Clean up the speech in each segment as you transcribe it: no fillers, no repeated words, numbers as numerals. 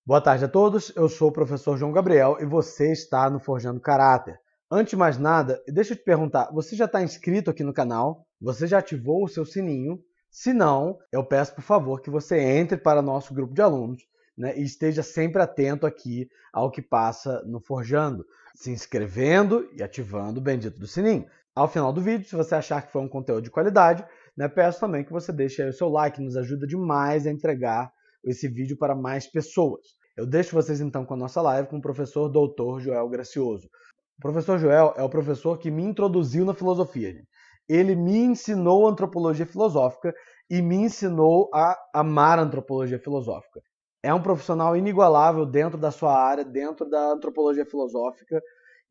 Boa tarde a todos, eu sou o professor João Gabriel e você está no Forjando Caráter. Antes de mais nada, deixa eu te perguntar, você já está inscrito aqui no canal? Você já ativou o seu sininho? Se não, eu peço por favor que você entre para nosso grupo de alunos, né, e esteja sempre atento aqui ao que passa no Forjando, se inscrevendo e ativando o bendito do sininho. Ao final do vídeo, se você achar que foi um conteúdo de qualidade, né, peço também que você deixe aí o seu like, nos ajuda demais a entregar esse vídeo para mais pessoas. Eu deixo vocês então com a nossa live com o professor Dr. Joel Gracioso. O professor Joel é o professor que me introduziu na filosofia, gente. Ele me ensinou antropologia filosófica e me ensinou a amar a antropologia filosófica. É um profissional inigualável dentro da sua área, dentro da antropologia filosófica,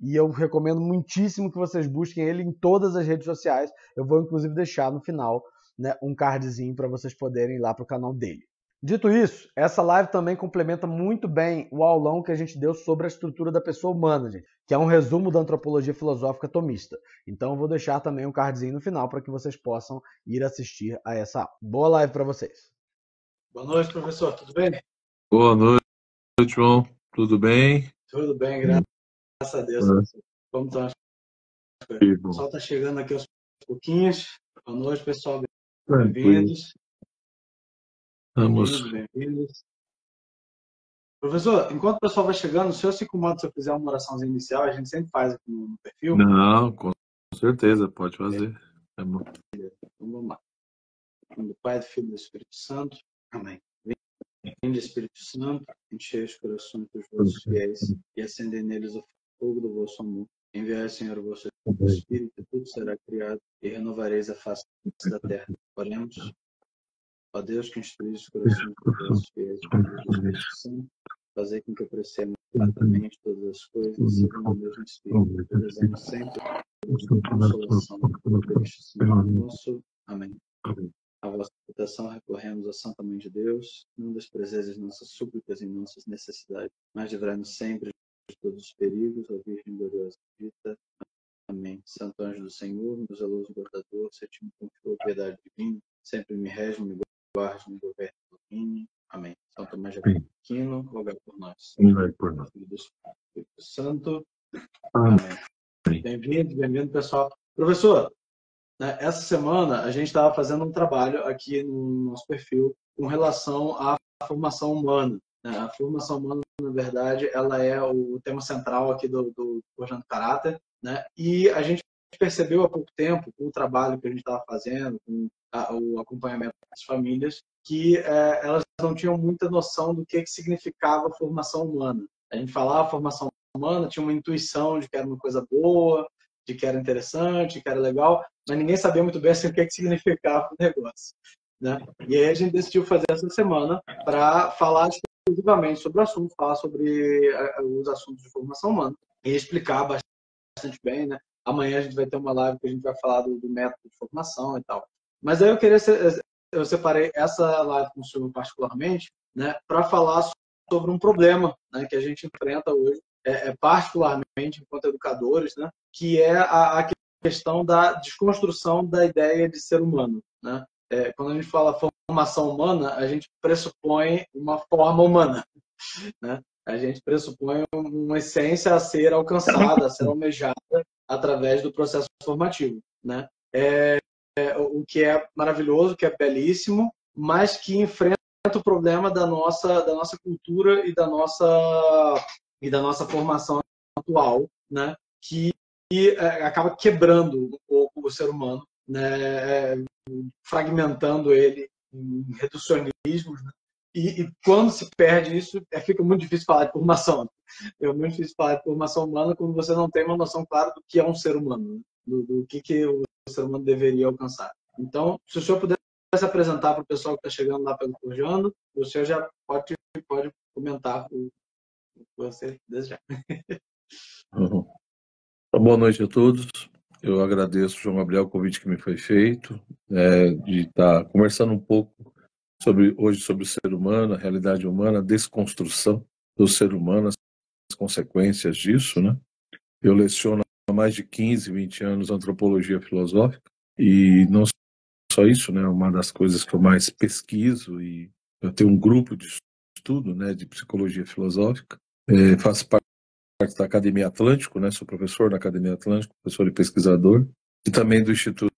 e eu recomendo muitíssimo que vocês busquem ele em todas as redes sociais. Eu vou inclusive deixar no final, né, um cardzinho para vocês poderem ir lá para o canal dele. Dito isso, essa live também complementa muito bem o aulão que a gente deu sobre a estrutura da pessoa humana, gente, que é um resumo da antropologia filosófica tomista. Então eu vou deixar também um cardzinho no final para que vocês possam ir assistir a essa aula. Boa live para vocês. Boa noite, professor. Tudo bem? Boa noite, João. Tudo bem? Tudo bem, graças a Deus. Como estão as coisas? O pessoal está chegando aqui aos pouquinhos. Boa noite, pessoal. Bem-vindos. Bem-vindos. Professor, enquanto o pessoal vai chegando, o senhor se incomoda se eu fizer uma oraçãozinha inicial? A gente sempre faz aqui no perfil. Não, com certeza, pode fazer. É bom. Então vamos lá. Em nome do Pai, do Filho e do Espírito Santo. Amém. Vinde, Espírito Santo, enchei os corações dos vossos fiéis e acendei neles o fogo do vosso amor. Enviai, Senhor, o vosso Espírito, e tudo será criado, e renovareis a face da terra. Oremos. Ó Deus, que instruís os corações dos vossos fiéis com o Espírito Santo, fazei com que apreciemos exatamente todas as coisas, segundo o mesmo Espírito, que desejamos sempre a consolação do Cristo Senhor nosso. Amém. A vossa proteção recorremos à Santa Mãe de Deus, não desprezeis as nossas súplicas e nossas necessidades, mas livrai-nos sempre de todos os perigos, ó Virgem gloriosa dita. Amém. Santo anjo do Senhor, meu zeloso guardador, se te me confiou a piedade divina, sempre me rege, me guarde, me governe, domine. Amém. São Tomás de Aquino, rogai por nós. Filho do Espírito Santo. Amém. Bem-vindo, pessoal. Professor, essa semana a gente estava fazendo um trabalho aqui no nosso perfil com relação à formação humana. A formação humana, na verdade, ela é o tema central aqui do Forjando Caráter, né? E a gente percebeu há pouco tempo, com o trabalho que a gente estava fazendo, com o acompanhamento das famílias, que elas não tinham muita noção do que significava a formação humana. A gente falava formação humana, tinha uma intuição de que era uma coisa boa, de que era interessante, que era legal, mas ninguém sabia muito bem assim, o que significava o negócio, né? E aí a gente decidiu fazer essa semana para falar exclusivamente sobre o assunto, falar sobre os assuntos de formação humana e explicar bastante bem, né? Amanhã a gente vai ter uma live que a gente vai falar do método de formação e tal. Mas aí eu separei essa live com o senhor particularmente, né, para falar sobre um problema, né, que a gente enfrenta hoje, particularmente enquanto educadores, né, que é a questão da desconstrução da ideia de ser humano, né? Quando a gente fala formação humana, a gente pressupõe uma forma humana, né? A gente pressupõe uma essência a ser alcançada, a ser almejada através do processo formativo, né? O que é maravilhoso, que é belíssimo, mas que enfrenta o problema da nossa cultura e da nossa formação atual, né? Que acaba quebrando um pouco o ser humano, né? Fragmentando ele em reducionismos, né? E quando se perde isso, fica muito difícil falar de formação. É muito difícil falar de formação humana quando você não tem uma noção clara do que é um ser humano, né? do que o ser humano deveria alcançar. Então, se o senhor pudesse apresentar para o pessoal que está chegando lá pelo Forjando, o senhor já pode comentar o que você desejar. Boa noite a todos. Eu agradeço, João Gabriel, o convite que me foi feito, de estar conversando um pouco hoje sobre o ser humano, a realidade humana, a desconstrução do ser humano, as consequências disso, né? Eu leciono há mais de 15, 20 anos antropologia filosófica e não só isso, né? Uma das coisas que eu mais pesquiso, e eu tenho um grupo de estudo, né, de psicologia filosófica. Faço parte da Academia Atlântico, né, sou professor da Academia Atlântico, professor e pesquisador, e também do Instituto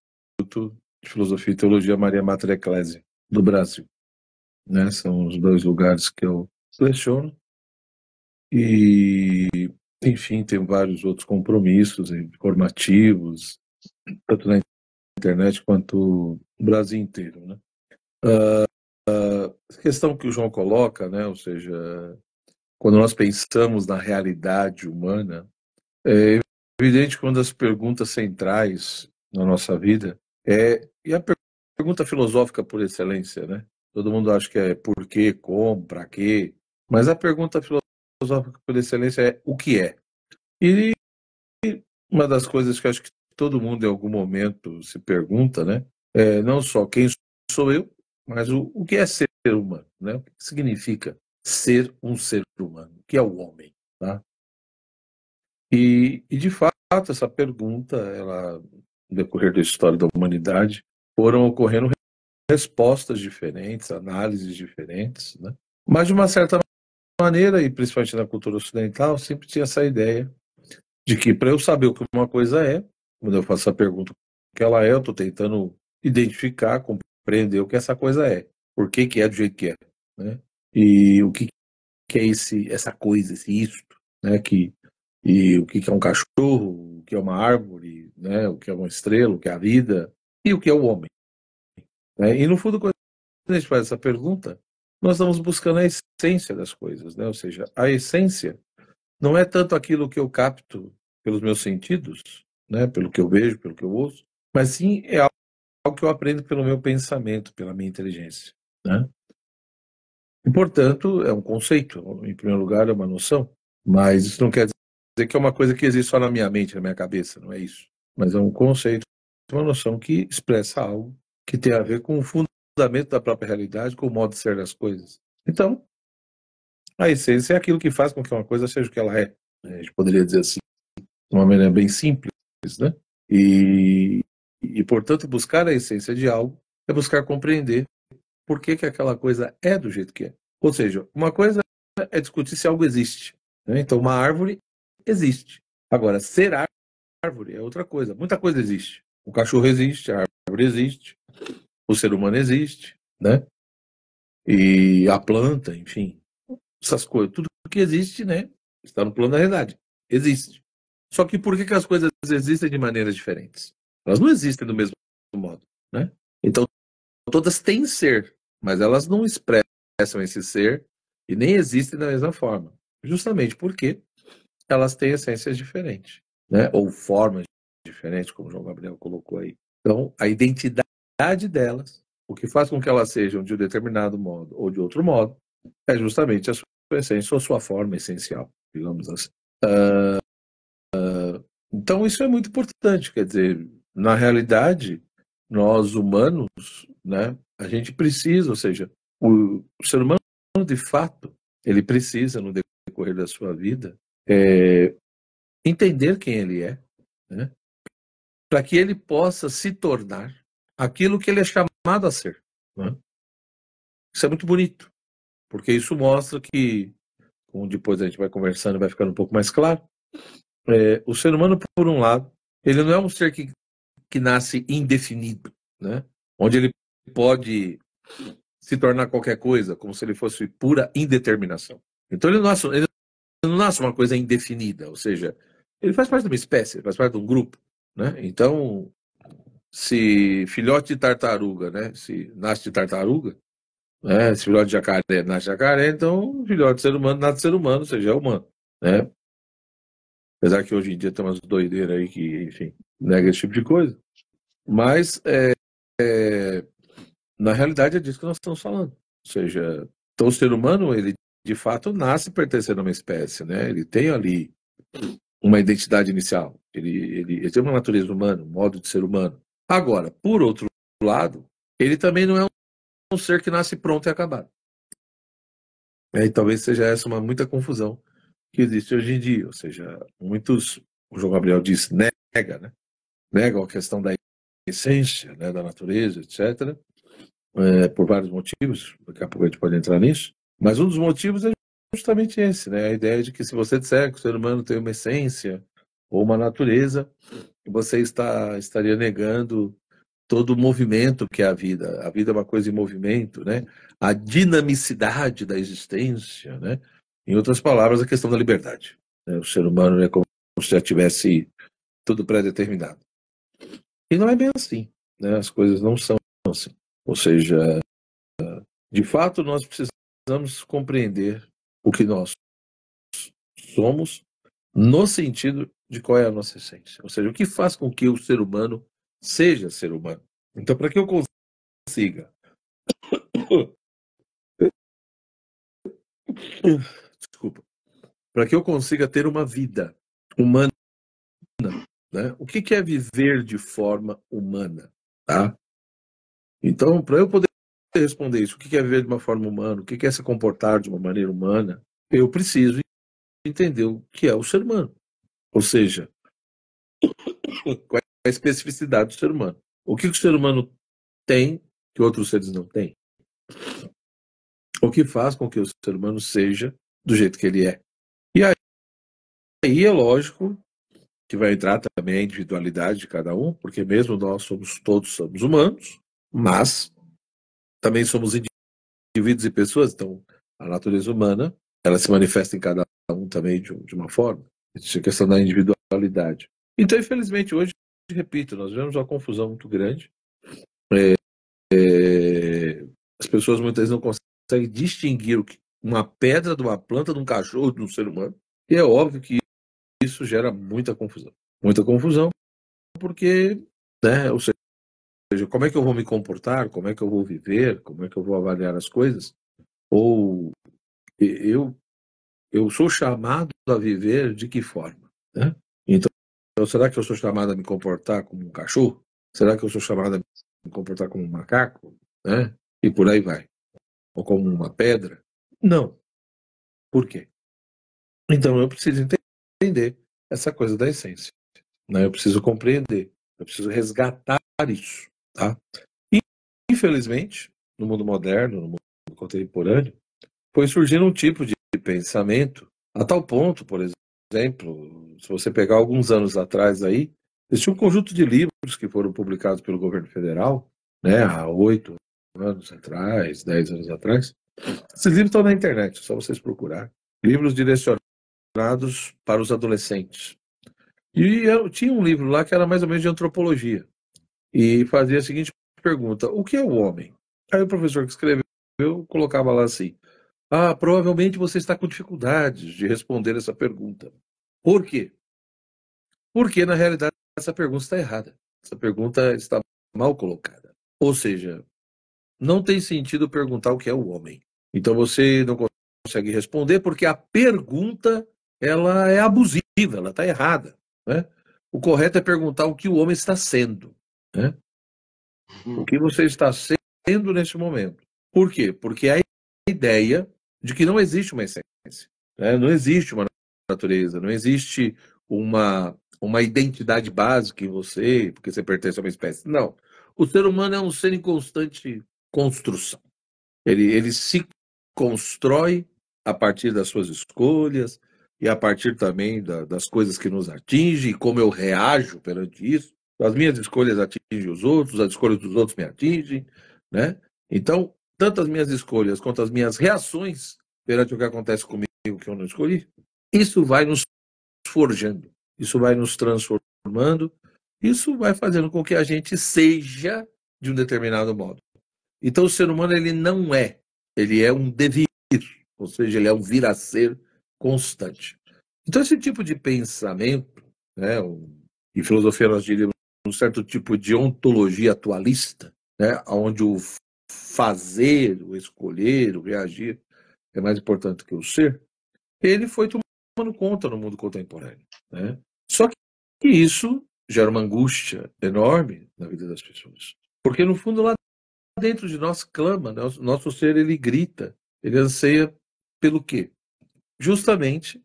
de Filosofia e Teologia Maria Mater Ecclesiae, do Brasil. Né, são os 2 lugares que eu leciono. E, enfim, tenho vários outros compromissos formativos, tanto na internet quanto no Brasil inteiro, né? A questão que o João coloca, né, ou seja, quando nós pensamos na realidade humana, é evidente que uma das perguntas centrais na nossa vida e a pergunta filosófica por excelência, né? Todo mundo acha que é por quê, como, para quê, mas a pergunta filosófica por excelência é o que é. E uma das coisas que eu acho que todo mundo em algum momento se pergunta, né? É não só quem sou eu, mas o que é ser humano, né? O que significa ser um ser humano? O que é o homem, tá? E de fato, essa pergunta, ela, no decorrer da história da humanidade, foram ocorrendo respostas diferentes, análises diferentes, né? Mas de uma certa maneira, e principalmente na cultura ocidental, sempre tinha essa ideia de que para eu saber o que uma coisa é, quando eu faço essa pergunta o que ela é, eu estou tentando identificar, compreender o que essa coisa é, por que que é do jeito que é, né? E o que é essa coisa, esse isto, né? E o que é um cachorro, o que é uma árvore, né? O que é uma estrela, o que é a vida e o que é o homem, né? E no fundo, quando a gente faz essa pergunta, nós estamos buscando a essência das coisas, né? Ou seja, a essência não é tanto aquilo que eu capto pelos meus sentidos, né? Pelo que eu vejo, pelo que eu ouço, mas sim é algo que eu aprendo pelo meu pensamento, pela minha inteligência, né? E, portanto, é um conceito, em primeiro lugar, é uma noção, mas isso não quer dizer que é uma coisa que existe só na minha mente, na minha cabeça, não é isso. Mas é um conceito, uma noção que expressa algo que tem a ver com o fundamento da própria realidade, com o modo de ser das coisas. Então, a essência é aquilo que faz com que uma coisa seja o que ela é. A gente poderia dizer assim, de uma maneira bem simples, né? E, portanto, buscar a essência de algo é buscar compreender por que aquela coisa é do jeito que é. Ou seja, uma coisa é discutir se algo existe, né? Então, uma árvore existe. Agora, ser árvore é outra coisa. Muita coisa existe. O cachorro existe, a árvore existe, o ser humano existe, né? E a planta, enfim, essas coisas, tudo que existe, né? Está no plano da realidade. Existe. Só que por que as coisas existem de maneiras diferentes? Elas não existem do mesmo modo, né? Então, todas têm ser, mas elas não expressam esse ser e nem existem da mesma forma. Justamente porque elas têm essências diferentes, né? Ou formas diferentes, como o João Gabriel colocou aí. Então, a identidade delas, o que faz com que elas sejam de um determinado modo ou de outro modo, é justamente a sua essência ou sua forma essencial, digamos assim. Então, isso é muito importante, quer dizer, na realidade, nós humanos, né, a gente precisa, ou seja, o ser humano, de fato, ele precisa, no decorrer da sua vida, entender quem ele é, né, para que ele possa se tornar aquilo que ele é chamado a ser, né? Isso é muito bonito, porque isso mostra que, como depois a gente vai conversando, vai ficando um pouco mais claro, o ser humano, por um lado, ele não é um ser que nasce indefinido, né? Onde ele pode se tornar qualquer coisa, como se ele fosse pura indeterminação. Então ele não nasce uma coisa indefinida, ou seja, ele faz parte de uma espécie, faz parte de um grupo, né? Então, se filhote de tartaruga, né? Se nasce de tartaruga, né? Se filhote de jacaré nasce de jacaré, então filhote de ser humano nasce de ser humano, ou seja, é humano, né? Apesar que hoje em dia tem umas doideiras aí que, enfim, nega esse tipo de coisa. Mas, na realidade, é disso que nós estamos falando. Ou seja, então o ser humano, ele de fato nasce pertencendo a uma espécie, né? Ele tem ali uma identidade inicial. Ele tem uma natureza humana, um modo de ser humano. Agora, por outro lado, ele também não é um ser que nasce pronto e acabado. E talvez seja essa muita confusão que existe hoje em dia. Ou seja, muitos, o João Gabriel disse, nega, né? Negam a questão da essência, né, da natureza, etc., por vários motivos, daqui a pouco a gente pode entrar nisso, Mas um dos motivos é justamente esse, né? A ideia de que se você disser que o ser humano tem uma essência ou uma natureza, você estaria negando todo o movimento que é a vida. A vida é uma coisa em movimento, né? A dinamicidade da existência, né? Em outras palavras, a questão da liberdade, né? O ser humano é como se já tivesse tudo pré-determinado. E não é bem assim, né? As coisas não são assim. Ou seja, de fato, nós precisamos compreender o que nós somos no sentido de qual é a nossa essência. Ou seja, o que faz com que o ser humano seja ser humano. Então, para que eu consiga desculpa, para que eu consiga ter uma vida humana, né? O que é viver de forma humana, tá? Então, para eu poder responder isso, o que é viver de uma forma humana, o que é se comportar de uma maneira humana, eu preciso entender o que é o ser humano. Ou seja, qual é a especificidade do ser humano. O que o ser humano tem que outros seres não têm? O que faz com que o ser humano seja do jeito que ele é? E aí é lógico que vai entrar também a individualidade de cada um, porque mesmo nós todos somos humanos, mas também somos indivíduos e pessoas, então a natureza humana, ela se manifesta em cada um também de uma forma. Existe a questão da individualidade. Então, infelizmente, hoje, repito, nós vemos uma confusão muito grande. As pessoas muitas vezes não conseguem distinguir uma pedra de uma planta, de um cachorro, de um ser humano. E é óbvio que isso gera muita confusão. Muita confusão porque, né, ou seja, como é que eu vou me comportar, como é que eu vou viver, como é que eu vou avaliar as coisas? Ou eu sou chamado a viver de que forma? Né? Então, será que eu sou chamado a me comportar como um cachorro? Será que eu sou chamado a me comportar como um macaco? Né? E por aí vai. Ou como uma pedra? Não. Por quê? Então eu preciso entender essa coisa da essência. Né? Eu preciso compreender. Eu preciso resgatar isso. Tá? E, infelizmente, no mundo moderno, no mundo contemporâneo, foi surgindo um tipo de pensamento a tal ponto, por exemplo, se você pegar alguns anos atrás aí, existia um conjunto de livros que foram publicados pelo governo federal, né, há 8 anos atrás, 10 anos atrás. Esses livros estão na internet, é só vocês procurar. Livros direcionados para os adolescentes. E eu tinha um livro lá que era mais ou menos de antropologia. E fazia a seguinte pergunta: o que é o homem? Aí o professor que escreveu colocava lá assim: provavelmente você está com dificuldades de responder essa pergunta. Por quê? Porque, na realidade, essa pergunta está errada. Essa pergunta está mal colocada. Ou seja, não tem sentido perguntar o que é o homem. Então você não consegue responder porque a pergunta ela é abusiva, ela está errada. Né? O correto é perguntar o que o homem está sendo. Né? O que você está sendo neste momento. Por quê? Porque a ideia de que não existe uma essência. Né? Não existe uma natureza, não existe uma identidade básica em você, porque você pertence a uma espécie. Não. O ser humano é um ser em constante construção. Ele se constrói a partir das suas escolhas e a partir também das coisas que nos atingem, e como eu reajo perante isso. As minhas escolhas atingem os outros, as escolhas dos outros me atingem, né? Então, tanto as minhas escolhas quanto as minhas reações perante o que acontece comigo que eu não escolhi, isso vai nos forjando, isso vai nos transformando, isso vai fazendo com que a gente seja de um determinado modo. Então, o ser humano ele não é, ele é um devir, ou seja, ele é um vir a ser constante. Então, esse tipo de pensamento, né, em filosofia nós diríamos um certo tipo de ontologia atualista, né, onde o fazer, o escolher, o reagir é mais importante que o ser, ele foi tomando conta no mundo contemporâneo. Né? Só que isso gera uma angústia enorme na vida das pessoas. Porque, no fundo, lá dentro de nós clama, né? Nosso ser ele grita, ele anseia pelo quê? Justamente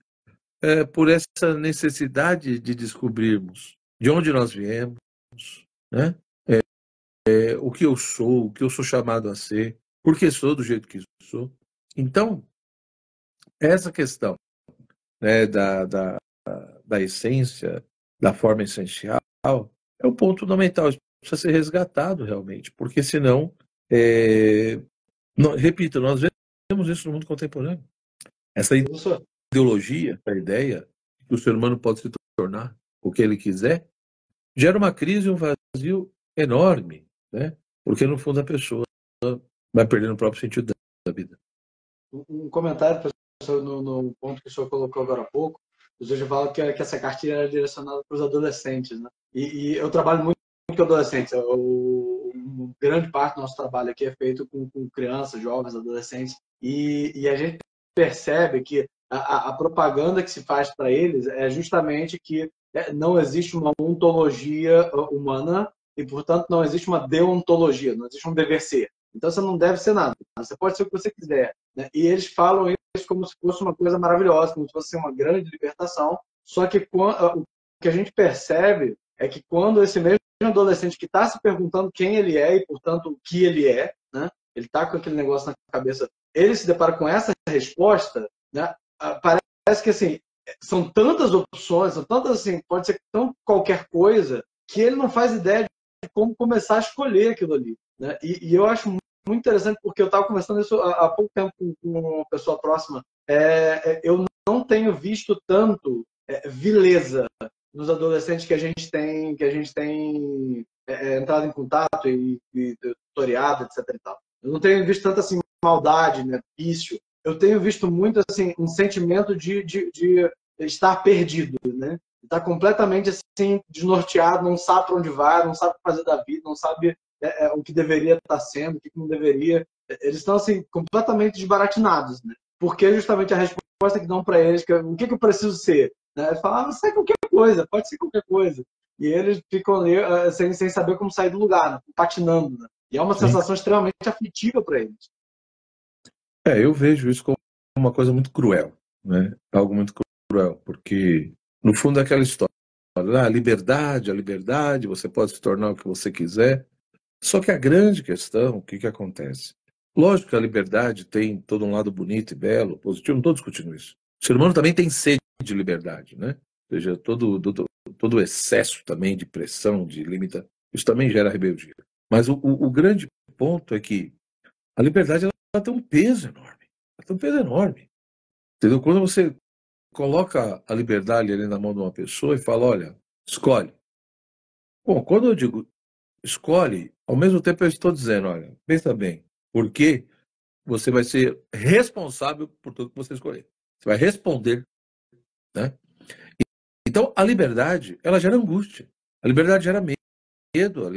por essa necessidade de descobrirmos de onde nós viemos, né? O que eu sou chamado a ser, por que sou do jeito que sou. Então, essa questão, né, da essência, da forma essencial, é um ponto fundamental. Isso precisa ser resgatado realmente, porque senão, repito, nós vemos isso no mundo contemporâneo. Essa Professor, ideologia, a ideia que o ser humano pode se tornar o que ele quiser, gera uma crise e um vazio enorme, né? Porque no fundo a pessoa vai perdendo o próprio sentido da vida. um comentário, professor, no ponto que o senhor colocou agora há pouco. O senhor já fala que essa cartilha era direcionada para os adolescentes, né? E eu trabalho muito com adolescentes. Grande parte do nosso trabalho aqui é feito com crianças, jovens, adolescentes. E a gente percebe que a propaganda que se faz para eles é justamente que não existe uma ontologia humana e, portanto, não existe uma deontologia, não existe um dever ser. Então, você não deve ser nada. Você pode ser o que você quiser, né? E eles falam isso como se fosse uma coisa maravilhosa, como se fosse uma grande libertação. Só que o que a gente percebe é que quando esse mesmo adolescente que está se perguntando quem ele é e, portanto, o que ele é, né? Ele está com aquele negócio na cabeça, ele se depara com essa resposta, né? Parece que assim, são tantas opções, são tantas assim, pode ser tão qualquer coisa, que ele não faz ideia de como começar a escolher aquilo ali, né? E eu acho muito interessante, porque eu estava conversando isso há pouco tempo com uma pessoa próxima. Eu não tenho visto tanto vileza nos adolescentes que a gente tem entrado em contato e tutoriado, etc. E tal. Eu não tenho visto tanta assim, maldade, né, vício. Eu tenho visto muito assim, um sentimento de estar perdido, né? Está completamente assim, desnorteado, não sabe para onde vai, não sabe o que fazer da vida, não sabe o que deveria estar sendo, o que não deveria. Eles estão assim, completamente desbaratinados, né? Porque justamente a resposta que dão para eles, que o que eu preciso ser? Né? Eles falam, você é qualquer coisa, pode ser qualquer coisa. E eles ficam ali sem saber como sair do lugar, né? Patinando. Né? E é uma sensação extremamente aflitiva para eles. Eu vejo isso como uma coisa muito cruel, né? Algo muito cruel, porque no fundo é aquela história, a liberdade, você pode se tornar o que você quiser. Só que a grande questão, o que acontece? Lógico que a liberdade tem todo um lado bonito e belo, positivo, não estou discutindo isso. O ser humano também tem sede de liberdade, né? Ou seja, todo excesso também de pressão, de limitação, isso também gera rebeldia. Mas o grande ponto é que a liberdade ela tem um peso enorme. Ela tem um peso enorme. Entendeu? Quando você coloca a liberdade ali na mão de uma pessoa e fala, olha, escolhe. Bom, quando eu digo escolhe, ao mesmo tempo eu estou dizendo, olha, pensa bem, porque você vai ser responsável por tudo que você escolher. Você vai responder, né? Então, a liberdade, ela gera angústia. A liberdade gera medo,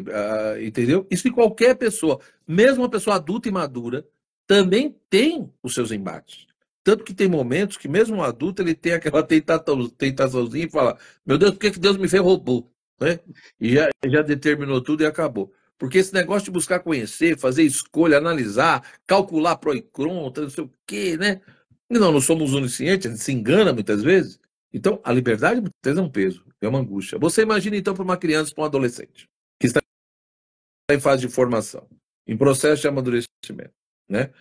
entendeu? Isso em qualquer pessoa, mesmo uma pessoa adulta e madura, também tem os seus embates. Tanto que tem momentos que mesmo um adulto, ele tem aquela tentaçãozinha e fala, meu Deus, por que Deus me fez robô? Né? E já determinou tudo e acabou. Porque esse negócio de buscar conhecer, fazer escolha, analisar, calcular pró e contra, não sei o quê, né? Não somos oniscientes, a gente se engana muitas vezes. Então, a liberdade muitas vezes é um peso, é uma angústia. Você imagina, então, para uma criança, para um adolescente, que está em fase de formação, em processo de amadurecimento, né?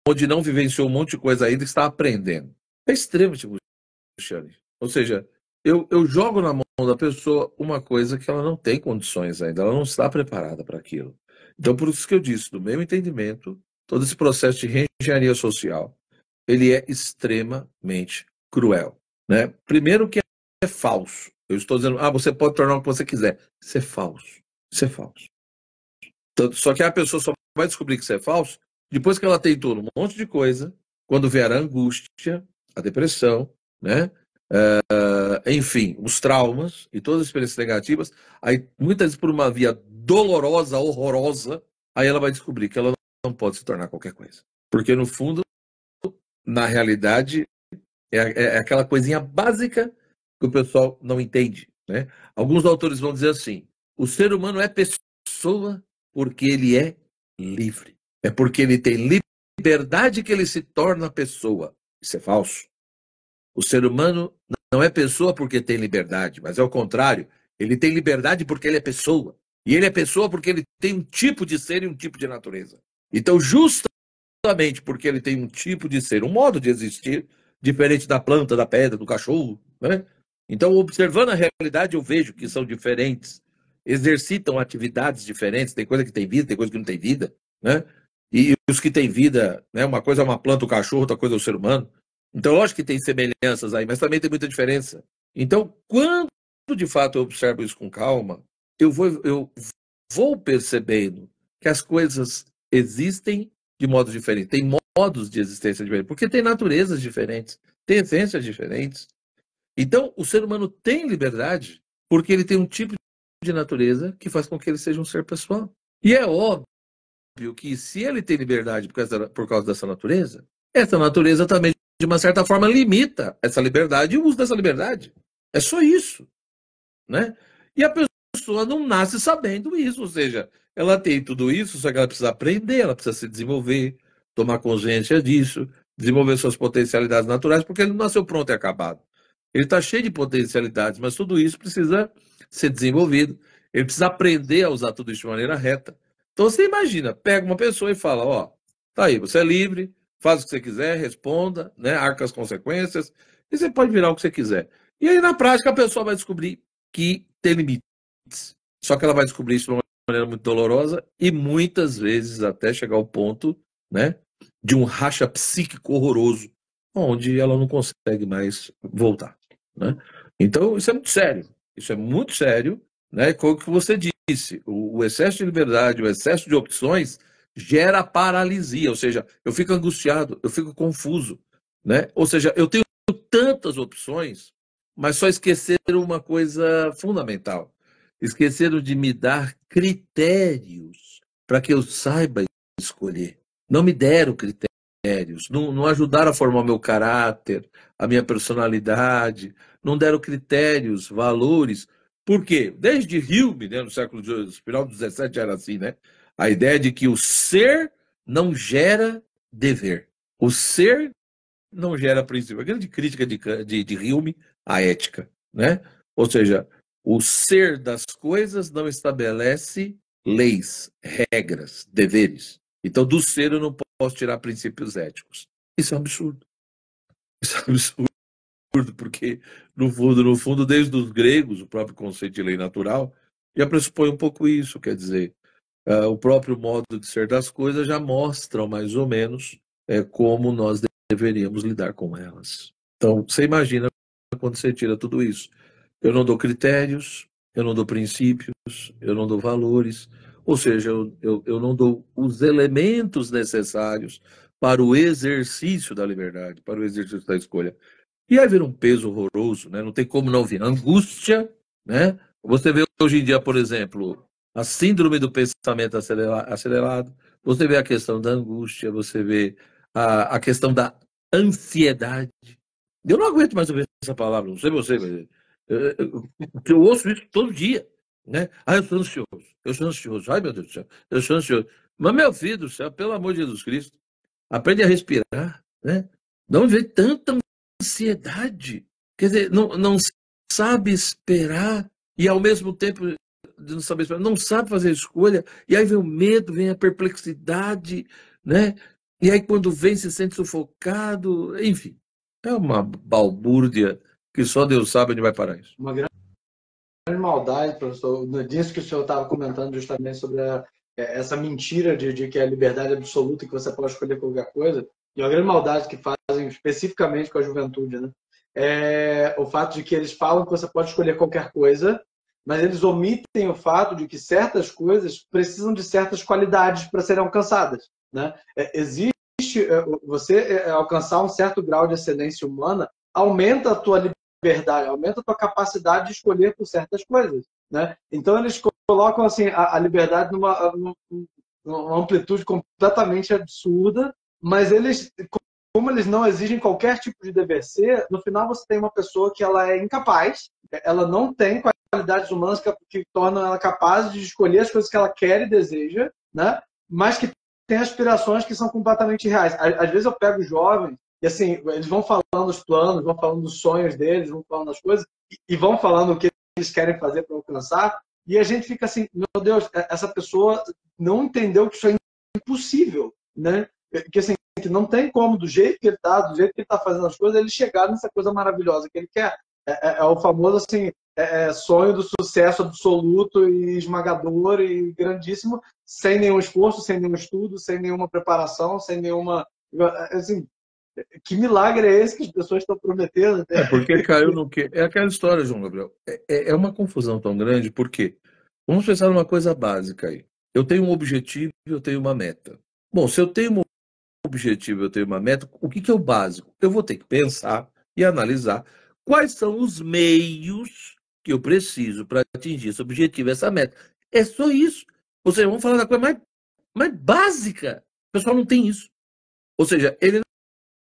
Onde não vivenciou um monte de coisa ainda, está aprendendo. É extremamente angustiante. Ou seja, eu jogo na mão da pessoa uma coisa que ela não tem condições ainda, ela não está preparada para aquilo. Então, por isso que eu disse, do meu entendimento, todo esse processo de reengenharia social, ele é extremamente cruel, né? Primeiro que é falso. Eu estou dizendo, você pode tornar o que você quiser. Isso é falso. Isso é falso. Só que a pessoa só vai descobrir que isso é falso depois que ela tentou um monte de coisa, quando vier a angústia, a depressão, né? Enfim, os traumas e todas as experiências negativas, aí muitas vezes por uma via dolorosa, horrorosa, aí ela vai descobrir que ela não pode se tornar qualquer coisa. Porque no fundo, na realidade, é aquela coisinha básica que o pessoal não entende, né? Alguns autores vão dizer assim, o ser humano é pessoa porque ele é livre. É porque ele tem liberdade que ele se torna pessoa. Isso é falso. O ser humano não é pessoa porque tem liberdade, mas é o contrário. Ele tem liberdade porque ele é pessoa. E ele é pessoa porque ele tem um tipo de ser e um tipo de natureza. Então, justamente justamente porque ele tem um tipo de ser, um modo de existir, diferente da planta, da pedra, do cachorro, né? Então, observando a realidade, eu vejo que são diferentes, exercitam atividades diferentes, tem coisa que tem vida, tem coisa que não tem vida, né? E os que têm vida, né? Uma coisa é uma planta, o cachorro, outra coisa é o ser humano. Então, lógico que tem semelhanças aí, mas também tem muita diferença. Então, quando de fato eu observo isso com calma, eu vou percebendo que as coisas existem de modos diferentes, tem modos de existência diferentes, porque tem naturezas diferentes, tem essências diferentes. Então, o ser humano tem liberdade porque ele tem um tipo de natureza que faz com que ele seja um ser pessoal. E é óbvio que se ele tem liberdade por causa dessa natureza, essa natureza também, de uma certa forma, limita essa liberdade e o uso dessa liberdade. É só isso, né? E a pessoa não nasce sabendo isso, ou seja, ela tem tudo isso, só que ela precisa aprender, ela precisa se desenvolver, tomar consciência disso, desenvolver suas potencialidades naturais, porque ele não nasceu pronto e acabado. Ele está cheio de potencialidades, mas tudo isso precisa ser desenvolvido. Ele precisa aprender a usar tudo isso de maneira reta. Então você imagina, pega uma pessoa e fala, ó, tá aí, você é livre, faz o que você quiser, responda, né, arca as consequências, e você pode virar o que você quiser. E aí, na prática, a pessoa vai descobrir que tem limites. Só que ela vai descobrir isso de uma maneira muito dolorosa e muitas vezes até chegar ao ponto, né, de um racha psíquico horroroso, onde ela não consegue mais voltar, né? Então, isso é muito sério. Isso é muito sério, né? Como que você disse, o excesso de liberdade, o excesso de opções gera paralisia, ou seja, eu fico angustiado, eu fico confuso, né? Ou seja, eu tenho tantas opções, mas só esqueceram uma coisa fundamental. Esqueceram de me dar critérios para que eu saiba escolher. Não me deram critérios, não ajudaram a formar o meu caráter, a minha personalidade, não deram critérios, valores. Por quê? Desde Hume, né, no final do 17 já era assim, né? A ideia de que o ser não gera dever. O ser não gera princípio. A grande crítica de Hume à ética, né? Ou seja, o ser das coisas não estabelece leis, regras, deveres. Então, do ser eu não posso tirar princípios éticos. Isso é um absurdo. Isso é um absurdo, porque, no fundo, desde os gregos, o próprio conceito de lei natural já pressupõe um pouco isso. Quer dizer, o próprio modo de ser das coisas já mostra, mais ou menos, como nós deveríamos lidar com elas. Então, você imagina quando você tira tudo isso. Eu não dou critérios, eu não dou princípios, eu não dou valores, ou seja, eu não dou os elementos necessários para o exercício da liberdade, para o exercício da escolha. E aí vira um peso horroroso, né? Não tem como não vir. Angústia, né? Você vê hoje em dia, por exemplo, a síndrome do pensamento acelerado, você vê a questão da angústia, você vê a questão da ansiedade. Eu não aguento mais ouvir essa palavra, não sei você, mas eu ouço isso todo dia, né? Ah, eu sou ansioso, ai meu Deus do céu, eu sou ansioso. Mas meu filho do céu, pelo amor de Jesus Cristo, aprende a respirar, né? Não vê tanta ansiedade, quer dizer, não sabe esperar e ao mesmo tempo de não saber esperar, não sabe fazer escolha, e aí vem o medo, vem a perplexidade, né? E aí quando vem se sente sufocado, enfim, é uma balbúrdia que só Deus sabe onde vai parar isso. Uma grande maldade, professor, disso que o senhor estava comentando justamente sobre essa mentira de que é a liberdade absoluta e que você pode escolher qualquer coisa, e uma grande maldade que fazem especificamente com a juventude, né? É o fato de que eles falam que você pode escolher qualquer coisa, mas eles omitem o fato de que certas coisas precisam de certas qualidades para serem alcançadas, né? Existe você alcançar um certo grau de excelência humana, aumenta a tua liberdade, aumenta a tua capacidade de escolher por certas coisas, né? Então eles colocam assim a liberdade numa amplitude completamente absurda, mas como eles não exigem qualquer tipo de dever ser, no final você tem uma pessoa que ela é incapaz, ela não tem qualidades humanas que tornam ela capaz de escolher as coisas que ela quer e deseja, né? Mas que tem aspirações que são completamente reais. Às vezes eu pego jovens e assim, eles vão falando os planos, vão falando dos sonhos deles, vão falando das coisas e vão falando o que eles querem fazer para alcançar, e a gente fica assim, meu Deus, essa pessoa não entendeu que isso é impossível, né? que assim, que não tem como, do jeito que ele está fazendo as coisas, ele chegar nessa coisa maravilhosa que ele quer. É o famoso assim, sonho do sucesso absoluto e esmagador e grandíssimo, sem nenhum esforço, sem nenhum estudo, sem nenhuma preparação, sem nenhuma... Assim, que milagre é esse que as pessoas estão prometendo? Porque caiu no quê? É aquela história, João Gabriel. É uma confusão tão grande, porque vamos pensar numa coisa básica aí. Eu tenho um objetivo e eu tenho uma meta. Bom, se eu tenho um objetivo e eu tenho uma meta, o que é o básico? Eu vou ter que pensar e analisar quais são os meios que eu preciso para atingir esse objetivo, essa meta. É só isso. Ou seja, vamos falar da coisa mais básica. O pessoal não tem isso. Ou seja, ele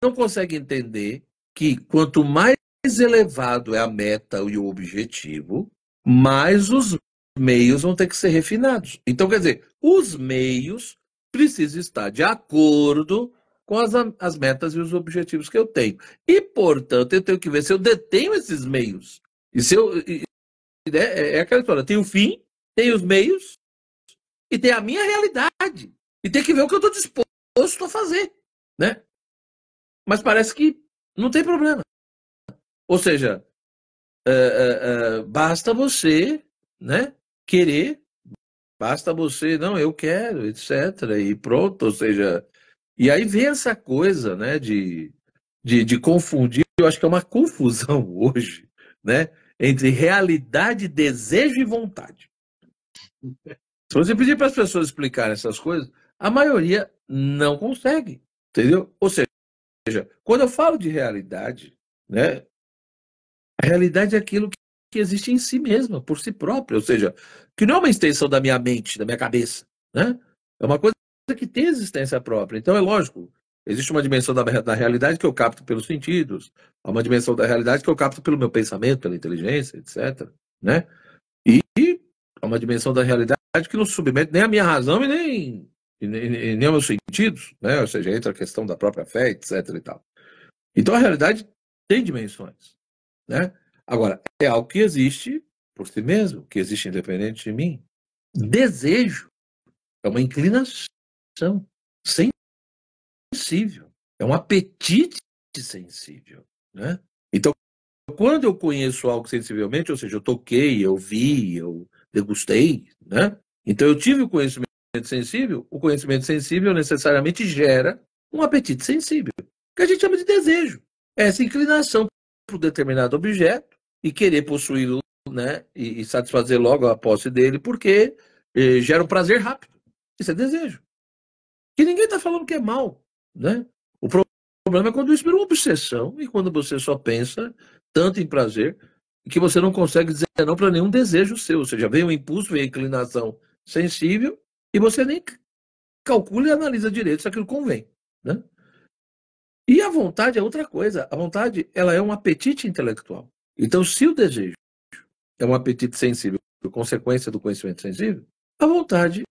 não consegue entender que quanto mais elevado é a meta e o objetivo, mais os meios vão ter que ser refinados. Então, quer dizer, os meios precisam estar de acordo com as metas e os objetivos que eu tenho. E, portanto, eu tenho que ver se eu detenho esses meios. E se eu, é aquela história, tem o fim, tem os meios e tem a minha realidade. E tem que ver o que eu estou disposto a fazer, né? Mas parece que não tem problema. Ou seja, basta você, né, querer, basta você, não, eu quero, etc. E pronto, ou seja, e aí vem essa coisa, né, de confundir, eu acho que é uma confusão hoje, né, entre realidade, desejo e vontade. Se você pedir para as pessoas explicarem essas coisas, a maioria não consegue, entendeu? Ou seja, quando eu falo de realidade, né, a realidade é aquilo que existe em si mesma, por si própria, ou seja, que não é uma extensão da minha mente, da minha cabeça, né? É uma coisa que tem existência própria. Então é lógico, existe uma dimensão da realidade que eu capto pelos sentidos, há uma dimensão da realidade que eu capto pelo meu pensamento, pela inteligência, etc, né? E há uma dimensão da realidade que não submete nem à minha razão e nem aos meus sentidos, né? Ou seja, entra a questão da própria fé, etc e tal. Então a realidade tem dimensões, né? Agora, é algo que existe por si mesmo, que existe independente de mim. Desejo é uma inclinação sensível, é um apetite sensível, né? Então, quando eu conheço algo sensivelmente, ou seja, eu toquei, eu vi, eu degustei, né? Então eu tive o conhecimento sensível necessariamente gera um apetite sensível, que a gente chama de desejo. Essa inclinação para um determinado objeto e querer possuí-lo, né, e satisfazer logo a posse dele, porque gera um prazer rápido. Isso é desejo. Que ninguém está falando que é mal, né? O problema é quando isso vira uma obsessão e quando você só pensa tanto em prazer que você não consegue dizer não para nenhum desejo seu. Ou seja, vem o impulso, vem a inclinação sensível e você nem calcula e analisa direito se aquilo convém, né? E a vontade é outra coisa. A vontade, ela é um apetite intelectual. Então, se o desejo é um apetite sensível, consequência do conhecimento sensível, a vontade,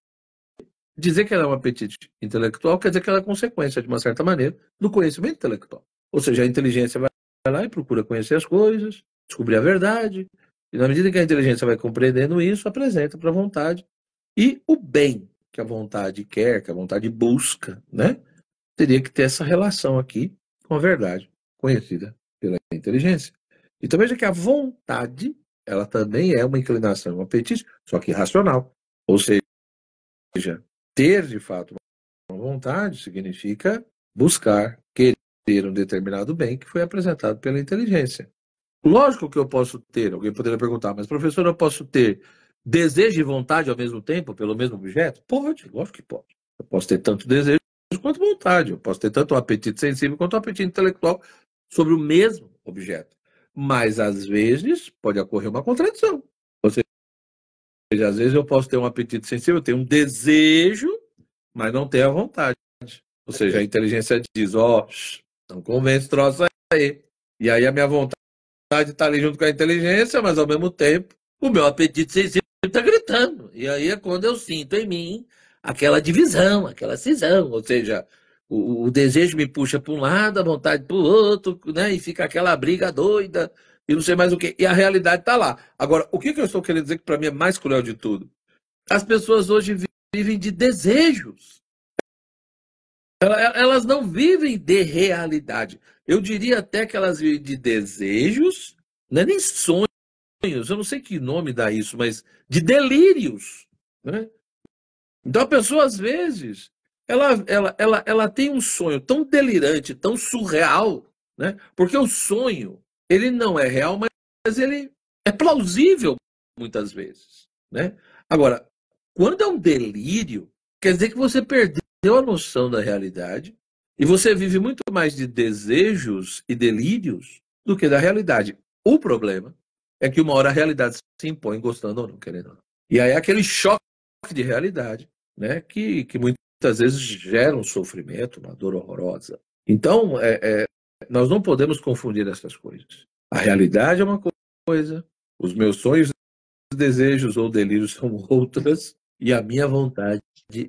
dizer que ela é um apetite intelectual, quer dizer que ela é consequência, de uma certa maneira, do conhecimento intelectual. Ou seja, a inteligência vai lá e procura conhecer as coisas, descobrir a verdade, e na medida que a inteligência vai compreendendo isso, apresenta para a vontade. E o bem que a vontade quer, que a vontade busca, né? Teria que ter essa relação aqui com a verdade, conhecida pela inteligência. Então veja que a vontade, ela também é uma inclinação, um apetite, só que racional. Ou seja, ter de fato uma vontade significa buscar, querer um determinado bem que foi apresentado pela inteligência. Lógico que eu posso ter, alguém poderia perguntar, mas professor, eu posso ter desejo e vontade ao mesmo tempo, pelo mesmo objeto? Pode, lógico que pode. Eu posso ter tanto desejo quanto vontade. Eu posso ter tanto um apetite sensível quanto um apetite intelectual sobre o mesmo objeto. Mas, às vezes, pode ocorrer uma contradição. Ou seja, às vezes eu posso ter um apetite sensível, ter um desejo, mas não ter a vontade. Ou seja, a inteligência diz, não convence troço aí. E aí a minha vontade está ali junto com a inteligência, mas ao mesmo tempo o meu apetite sensível está gritando. E aí é quando eu sinto em mim aquela divisão, aquela cisão. Ou seja, o desejo me puxa para um lado, a vontade para o outro, né? E fica aquela briga doida e não sei mais o quê. E a realidade está lá. Agora, o que eu estou querendo dizer que para mim é mais cruel de tudo? As pessoas hoje vivem de desejos. Elas não vivem de realidade. Eu diria até que elas vivem de desejos, não é nem sonhos, eu não sei que nome dá isso, mas de delírios, né? Então a pessoa, às vezes, ela tem um sonho tão delirante, tão surreal, né? Porque o sonho, ele não é real, mas ele é plausível muitas vezes, né? Agora, quando é um delírio, quer dizer que você perdeu a noção da realidade e você vive muito mais de desejos e delírios do que da realidade. O problema é que uma hora a realidade se impõe, gostando ou não, querendo ou não. E aí é aquele choque de realidade, né, que muitas vezes gera um sofrimento, uma dor horrorosa. Então, nós não podemos confundir essas coisas. A realidade é uma coisa, os meus sonhos, desejos ou delírios são outras, e a minha vontade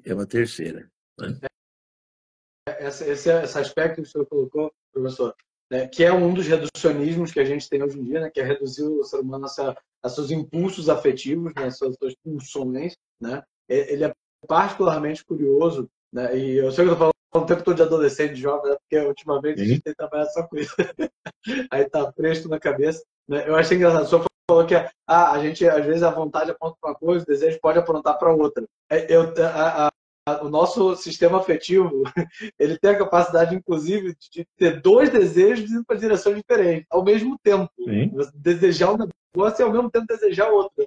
é uma terceira. Né? Esse aspecto que o senhor colocou, professor, né, que é um dos reducionismos que a gente tem hoje em dia, né, que é reduzir o ser humano a seus impulsos afetivos, né, suas pulsões, né? Ele é particularmente curioso, né, e eu sei que eu estou falando o tempo todo de adolescente, de jovem, né, porque ultimamente a gente tem trabalhado só com isso. Aí tá fresco na cabeça. Né? Eu achei engraçado. O senhor falou que a gente, às vezes, a vontade aponta para uma coisa, o desejo pode apontar para outra. O nosso sistema afetivo, ele tem a capacidade, inclusive, de ter dois desejos indo para direções diferentes, ao mesmo tempo. Você desejar um negócio e, ao mesmo tempo, desejar outro.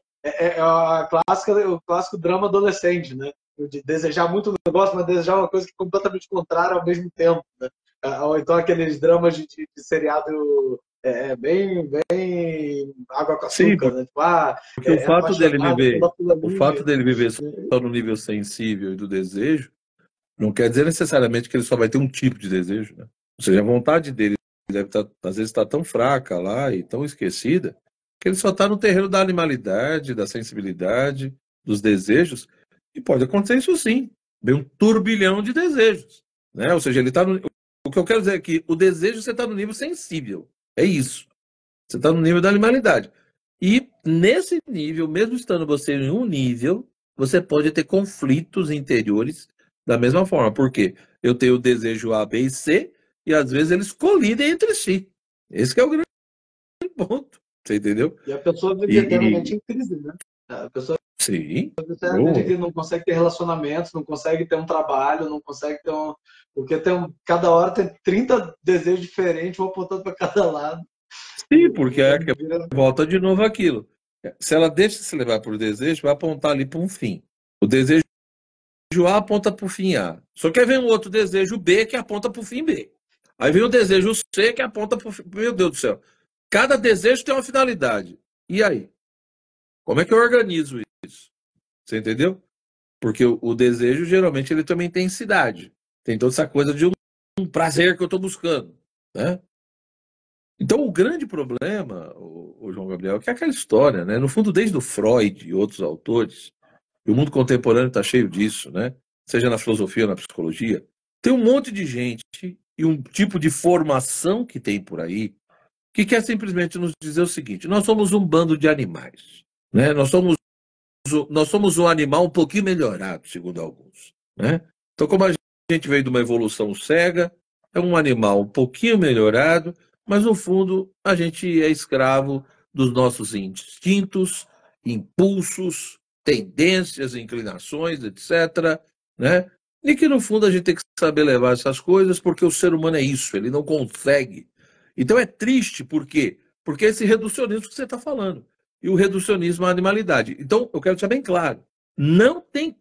O clássico drama adolescente, né? De desejar muito um negócio, mas desejar uma coisa que é completamente contrária ao mesmo tempo. Né? Ou então aqueles dramas de seriado bem água com açúcar. Sim, né? Tipo, porque o fato dele viver só no nível sensível e do desejo não quer dizer necessariamente que ele só vai ter um tipo de desejo. Né? Ou seja, a vontade dele deve estar, às vezes, está tão fraca lá e tão esquecida que ele só está no terreno da animalidade, da sensibilidade, dos desejos. E pode acontecer isso sim. Vem um turbilhão de desejos. Né? Ou seja, ele está no... O que eu quero dizer é que o desejo você está no nível sensível. É isso. Você está no nível da animalidade. E nesse nível, mesmo estando você em um nível, você pode ter conflitos interiores da mesma forma. Por quê? Eu tenho o desejo A, B e C, e às vezes eles colidem entre si. Esse que é o grande ponto. Você entendeu? E a pessoa vive eternamente em crise, né? A pessoa Sim. Não consegue ter relacionamentos, não consegue ter um trabalho, não consegue ter um. Porque cada hora tem 30 desejos diferentes, vão apontando para cada lado. Sim, porque é que volta de novo aquilo. Se ela deixa se levar por desejo, vai apontar ali para um fim. O desejo A aponta para o fim A. Só que aí vem um outro desejo B que aponta para o fim B. Aí vem o desejo C que aponta para o fim. Meu Deus do céu. Cada desejo tem uma finalidade. E aí? Como é que eu organizo isso? Você entendeu? Porque o desejo, geralmente, ele tem uma intensidade. Tem toda essa coisa de um prazer que eu estou buscando. Né? Então, o grande problema, o João Gabriel, é que é aquela história, né? No fundo, desde o Freud e outros autores, e o mundo contemporâneo está cheio disso, né? Seja na filosofia ou na psicologia, tem um monte de gente e um tipo de formação que tem por aí que quer simplesmente nos dizer o seguinte: nós somos um bando de animais, né? Nós somos um animal um pouquinho melhorado, segundo alguns, né? Então, como a gente veio de uma evolução cega, é um animal um pouquinho melhorado, mas no fundo a gente é escravo dos nossos instintos, impulsos, tendências, inclinações, etc. Né? E que no fundo a gente tem que saber levar essas coisas, porque o ser humano é isso, ele não consegue. Então é triste, por quê? Porque é esse reducionismo que você está falando. E o reducionismo à animalidade. Então, eu quero deixar bem claro: não tem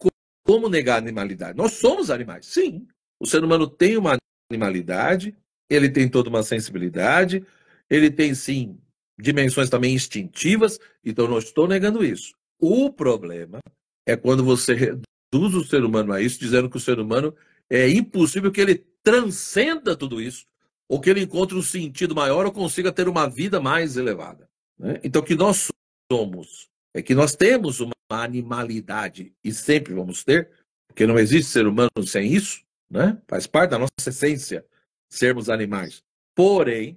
como negar a animalidade. Nós somos animais, sim. O ser humano tem uma animalidade, ele tem toda uma sensibilidade, ele tem, sim, dimensões também instintivas, então não estou negando isso. O problema é quando você reduz o ser humano a isso, dizendo que o ser humano é impossível que ele transcenda tudo isso, ou que ele encontre um sentido maior ou consiga ter uma vida mais elevada. Né? Então, que nós somos é que nós temos uma animalidade e sempre vamos ter, porque não existe ser humano sem isso, né? Faz parte da nossa essência sermos animais. Porém,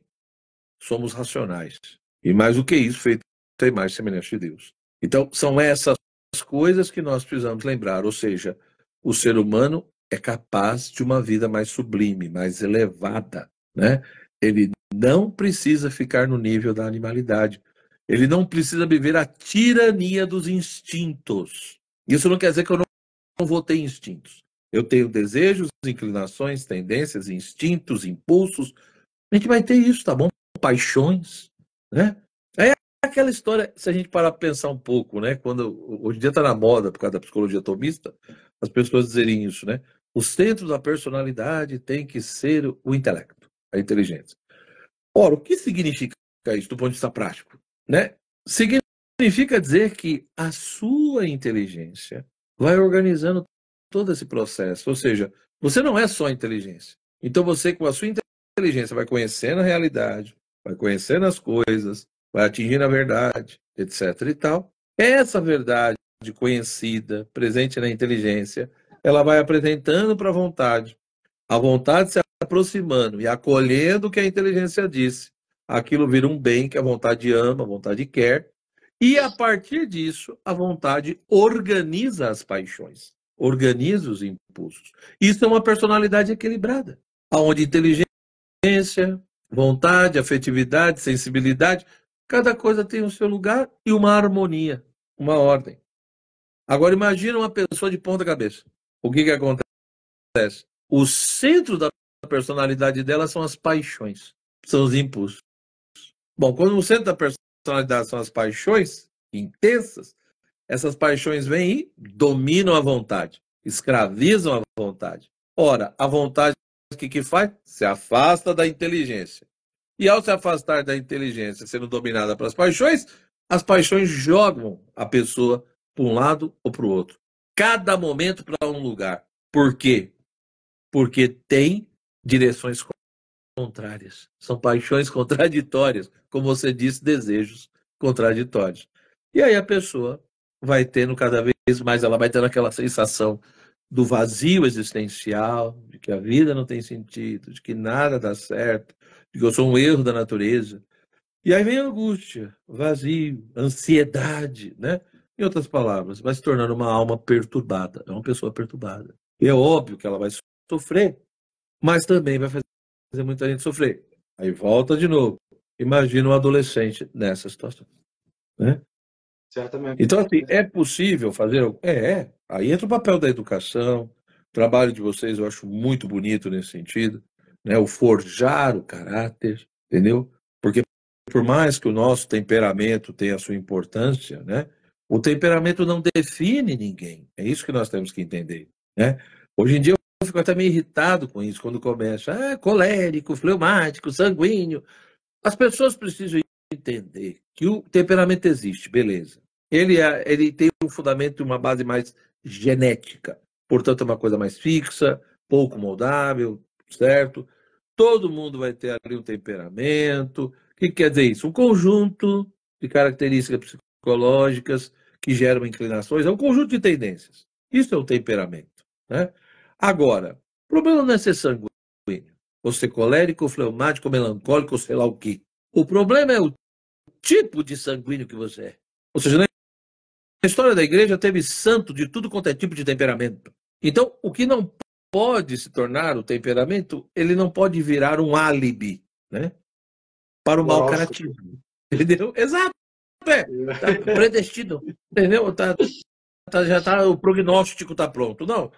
somos racionais. E mais do que isso, feito a imagem e semelhança de Deus. Então, são essas coisas que nós precisamos lembrar, ou seja, o ser humano é capaz de uma vida mais sublime, mais elevada, né? Ele não precisa ficar no nível da animalidade. Ele não precisa viver a tirania dos instintos. Isso não quer dizer que eu não vou ter instintos. Eu tenho desejos, inclinações, tendências, instintos, impulsos. A gente vai ter isso, tá bom? Paixões, né? É aquela história, se a gente parar para pensar um pouco, né? Quando hoje em dia está na moda, por causa da psicologia atomista, as pessoas dizerem isso, né? O centro da personalidade tem que ser o intelecto, a inteligência. Ora, o que significa isso do ponto de vista prático, né? Significa dizer que a sua inteligência vai organizando todo esse processo. Ou seja, você não é só inteligência. Então você, com a sua inteligência, vai conhecendo a realidade, vai conhecendo as coisas, vai atingindo a verdade, etc. e tal. Essa verdade conhecida, presente na inteligência, ela vai apresentando para a vontade se aproximando e acolhendo o que a inteligência disse. Aquilo vira um bem que a vontade ama, a vontade quer, e a partir disso, a vontade organiza as paixões, organiza os impulsos. Isso é uma personalidade equilibrada, onde inteligência, vontade, afetividade, sensibilidade, cada coisa tem o seu lugar e uma harmonia, uma ordem. Agora imagina uma pessoa de ponta cabeça. O que acontece? O centro da personalidade dela são as paixões, são os impulsos. Bom, quando o centro da personalidade são as paixões intensas, essas paixões vêm e dominam a vontade, escravizam a vontade. Ora, a vontade o que faz? Se afasta da inteligência. E ao se afastar da inteligência, sendo dominada pelas paixões, as paixões jogam a pessoa para um lado ou para o outro. Cada momento para um lugar. Por quê? Porque tem direções contrárias. São paixões contraditórias, como você disse, desejos contraditórios. E aí a pessoa vai tendo cada vez mais, ela vai tendo aquela sensação do vazio existencial, de que a vida não tem sentido, de que nada dá certo, de que eu sou um erro da natureza. E aí vem a angústia, vazio, ansiedade, né? Em outras palavras, vai se tornando uma alma perturbada, é uma pessoa perturbada. E é óbvio que ela vai sofrer, mas também vai fazer muita gente sofrer. Aí volta de novo. Imagina um adolescente nessa situação, né? Certamente. Então, assim, é possível fazer... Aí entra o papel da educação, o trabalho de vocês eu acho muito bonito nesse sentido, né? O forjar o caráter, entendeu? Porque por mais que o nosso temperamento tenha a sua importância, né? O temperamento não define ninguém. É isso que nós temos que entender, né? Hoje em dia eu fico até meio irritado com isso, quando começa, colérico, fleumático, sanguíneo. As pessoas precisam entender que o temperamento existe, beleza. Ele tem um fundamento e uma base mais genética. Portanto, é uma coisa mais fixa, pouco moldável, certo? Todo mundo vai ter ali um temperamento. O que quer dizer isso? Um conjunto de características psicológicas que geram inclinações, é um conjunto de tendências. Isso é o temperamento, né? Agora, o problema não é ser sanguíneo, ou ser colérico, ou fleumático, ou melancólico, ou sei lá o quê. O problema é o tipo de sanguíneo que você é. Ou seja, na história da igreja teve santo de tudo quanto é tipo de temperamento. Então, o que não pode se tornar o temperamento, ele não pode virar um álibi, né? Para o mau caratismo. Entendeu? Exato. Tá predestino. Entendeu? Já tá, o prognóstico está pronto. Não.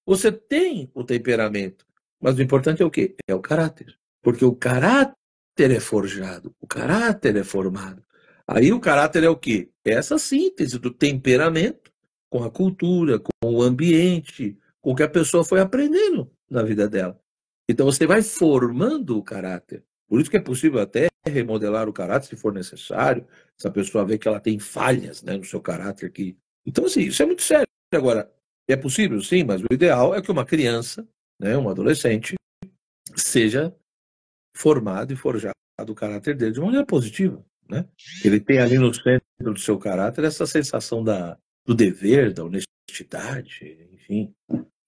Você tem o temperamento, mas o importante é o quê? É o caráter. Porque o caráter é forjado, o caráter é formado. Aí o caráter é o quê? É essa síntese do temperamento com a cultura, com o ambiente, com o que a pessoa foi aprendendo na vida dela. Então você vai formando o caráter. Por isso que é possível até remodelar o caráter se for necessário, se a pessoa vê que ela tem falhas, né, no seu caráter. Então, assim, isso é muito sério. Agora, é possível, sim, mas o ideal é que uma criança, né, um adolescente, seja formado e forjado o caráter dele de uma maneira positiva, né? Ele tem ali no centro do seu caráter essa sensação do dever, da honestidade, enfim,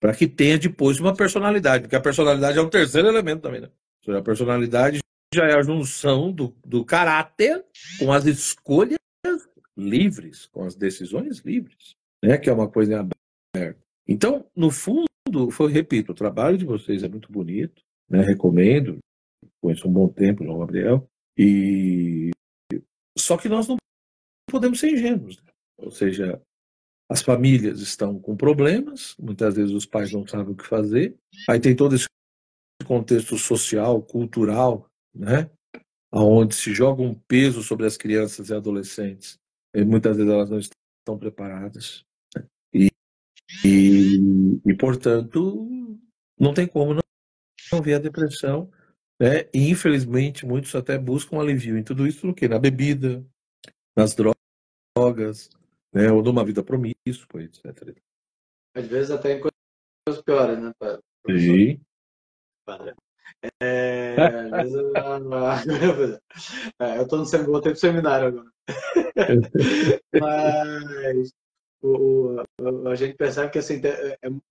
para que tenha depois uma personalidade, porque a personalidade é um terceiro elemento também, né? Ou seja, a personalidade já é a junção do caráter com as escolhas livres, com as decisões livres, né? Que é uma coisa aberta. Então, no fundo, repito, o trabalho de vocês é muito bonito, né? Recomendo, conheço um bom tempo, João Gabriel, e só que nós não podemos ser ingênuos, né? Ou seja, as famílias estão com problemas, muitas vezes os pais não sabem o que fazer, aí tem todo esse contexto social, cultural, né? Onde se joga um peso sobre as crianças e adolescentes, e muitas vezes elas não estão preparadas. E portanto, não tem como não ver a depressão, né? E, infelizmente, muitos até buscam alivio em tudo isso, no quê? Na bebida, nas drogas, né? Ou numa vida promíscua, etc. Às vezes até em coisas piores, né, professor? E... Padre? Às vezes eu tô no voltei pro seminário agora. Mas a gente percebe que assim,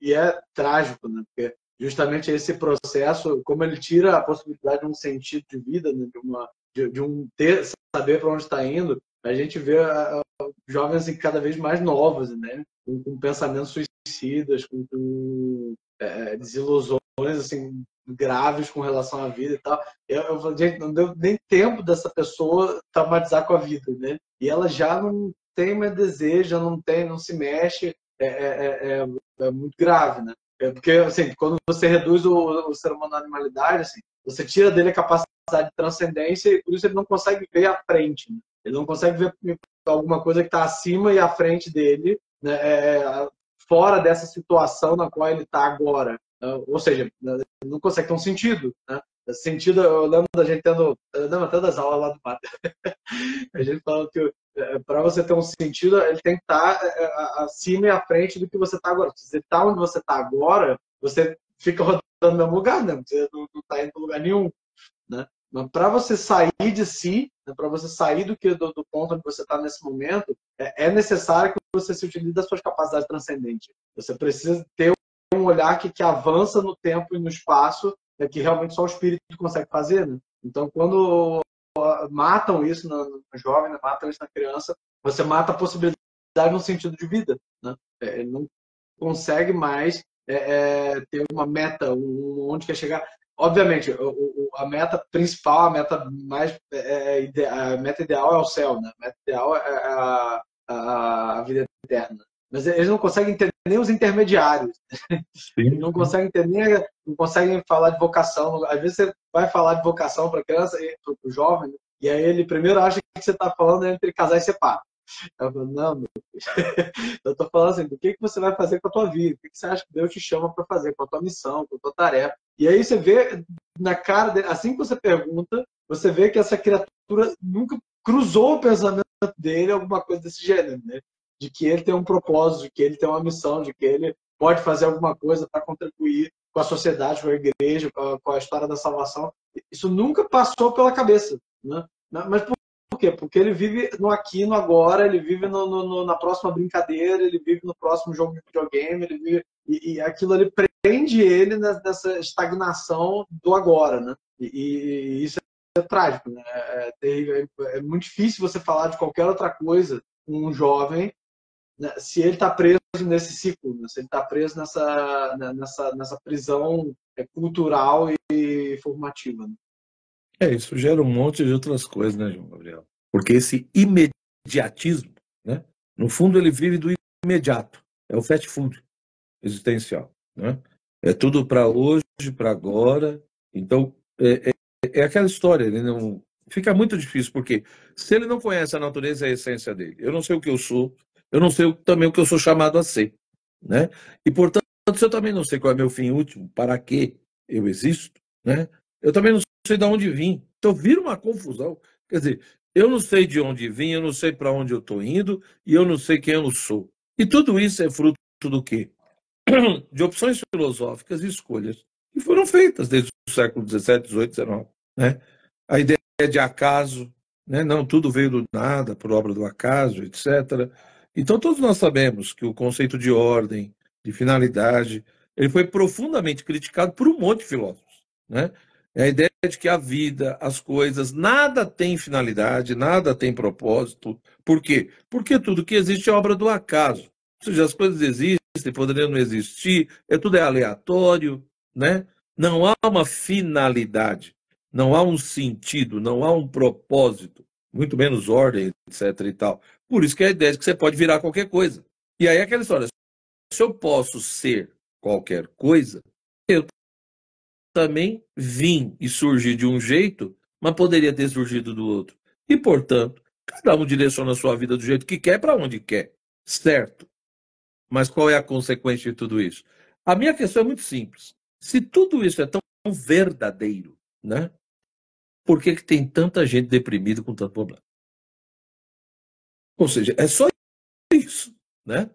e é trágico, né? Porque justamente esse processo, como ele tira a possibilidade de um sentido de vida, né? de um saber para onde está indo, a gente vê jovens assim, cada vez mais novos, né? Com pensamentos suicidas, com desilusões assim, graves com relação à vida e tal. Eu falei, gente, não deu nem tempo dessa pessoa traumatizar com a vida, né? E ela já não tem mais desejo, já não tem, não se mexe, é muito grave, né? Porque, assim, quando você reduz o ser humano à animalidade, assim, você tira dele a capacidade de transcendência e por isso ele não consegue ver à frente, né? Ele não consegue ver alguma coisa que está acima e à frente dele, né? Fora dessa situação na qual ele está agora. Ou seja, não consegue ter um sentido, né? Sentido, eu lembro da gente eu lembro até das aulas lá do Mato. A gente fala que para você ter um sentido, ele tem que estar acima e à frente do que você está agora. Se você está onde você está agora, você fica rodando no mesmo lugar, né? Você não está indo para lugar nenhum, né? Mas para você sair de si, né? Para você sair do ponto onde você está nesse momento, é necessário que você se utilize das suas capacidades transcendentes. Você precisa ter um olhar que avança no tempo e no espaço, que realmente só o espírito consegue fazer, né? Então, quando matam isso no jovem, né? Matam isso na criança, você mata a possibilidade no sentido de vida, né? Ele não consegue mais ter uma meta, onde quer chegar. Obviamente, a meta principal, a meta mais a meta ideal é o céu, né? A meta ideal é a vida eterna. Mas eles não conseguem entender nem os intermediários. Eles não conseguem entender, não conseguem falar de vocação. Às vezes você vai falar de vocação para criança, para o jovem, e aí ele primeiro acha que você está falando entre casar e separar. Eu falo, não, meu filho. Eu estou falando assim, do que você vai fazer com a tua vida? O que você acha que Deus te chama para fazer, com a tua missão, com a tua tarefa? E aí você vê na cara dele, assim que você pergunta, você vê que essa criatura nunca cruzou o pensamento dele alguma coisa desse gênero, né? De que ele tem um propósito, de que ele tem uma missão, de que ele pode fazer alguma coisa para contribuir com a sociedade, com a igreja, com a história da salvação. Isso nunca passou pela cabeça, né? Mas por quê? Porque ele vive no aqui, no agora, ele vive na próxima brincadeira, ele vive no próximo jogo de videogame, ele vive, e aquilo ali prende ele nessa estagnação do agora, né? E isso é trágico, né? É muito difícil você falar de qualquer outra coisa com um jovem, né, se ele está preso nesse ciclo, né? Se ele está preso nessa prisão cultural e formativa, né? Isso gera um monte de outras coisas, né, João Gabriel? Porque esse imediatismo, né? No fundo, ele vive do imediato. É o fast food existencial, né? É tudo para hoje, para agora. Então, é aquela história. Ele não fica muito difícil, porque se ele não conhece a natureza e a essência dele, eu não sei o que eu sou, eu não sei também o que eu sou chamado a ser, né? E, portanto, se eu também não sei qual é meu fim último, para que eu existo, né? Eu também não sei de onde vim. Então, vira uma confusão. Quer dizer, eu não sei de onde vim, eu não sei para onde eu estou indo, e eu não sei quem eu sou. E tudo isso é fruto do quê? De opções filosóficas e escolhas que foram feitas desde o século XVII, XVIII, XIX. Né? A ideia de acaso, né? Não, tudo veio do nada, por obra do acaso, etc. Então, todos nós sabemos que o conceito de ordem, de finalidade, ele foi profundamente criticado por um monte de filósofos. Né? É a ideia de que a vida, as coisas, nada tem finalidade, nada tem propósito. Por quê? Porque tudo que existe é obra do acaso. Ou seja, as coisas existem existem, poderiam não existir, tudo é aleatório, né? Não há uma finalidade, não há um sentido, não há um propósito, muito menos ordem, etc. e tal. Por isso que a ideia é que você pode virar qualquer coisa. E aí é aquela história, se eu posso ser qualquer coisa, eu também vim e surgi de um jeito, mas poderia ter surgido do outro. E, portanto, cada um direciona a sua vida do jeito que quer, para onde quer. Certo. Mas qual é a consequência de tudo isso? A minha questão é muito simples. Se tudo isso é tão verdadeiro, né? Por que tem tanta gente deprimida com tanto problema? Ou seja, é só isso, né?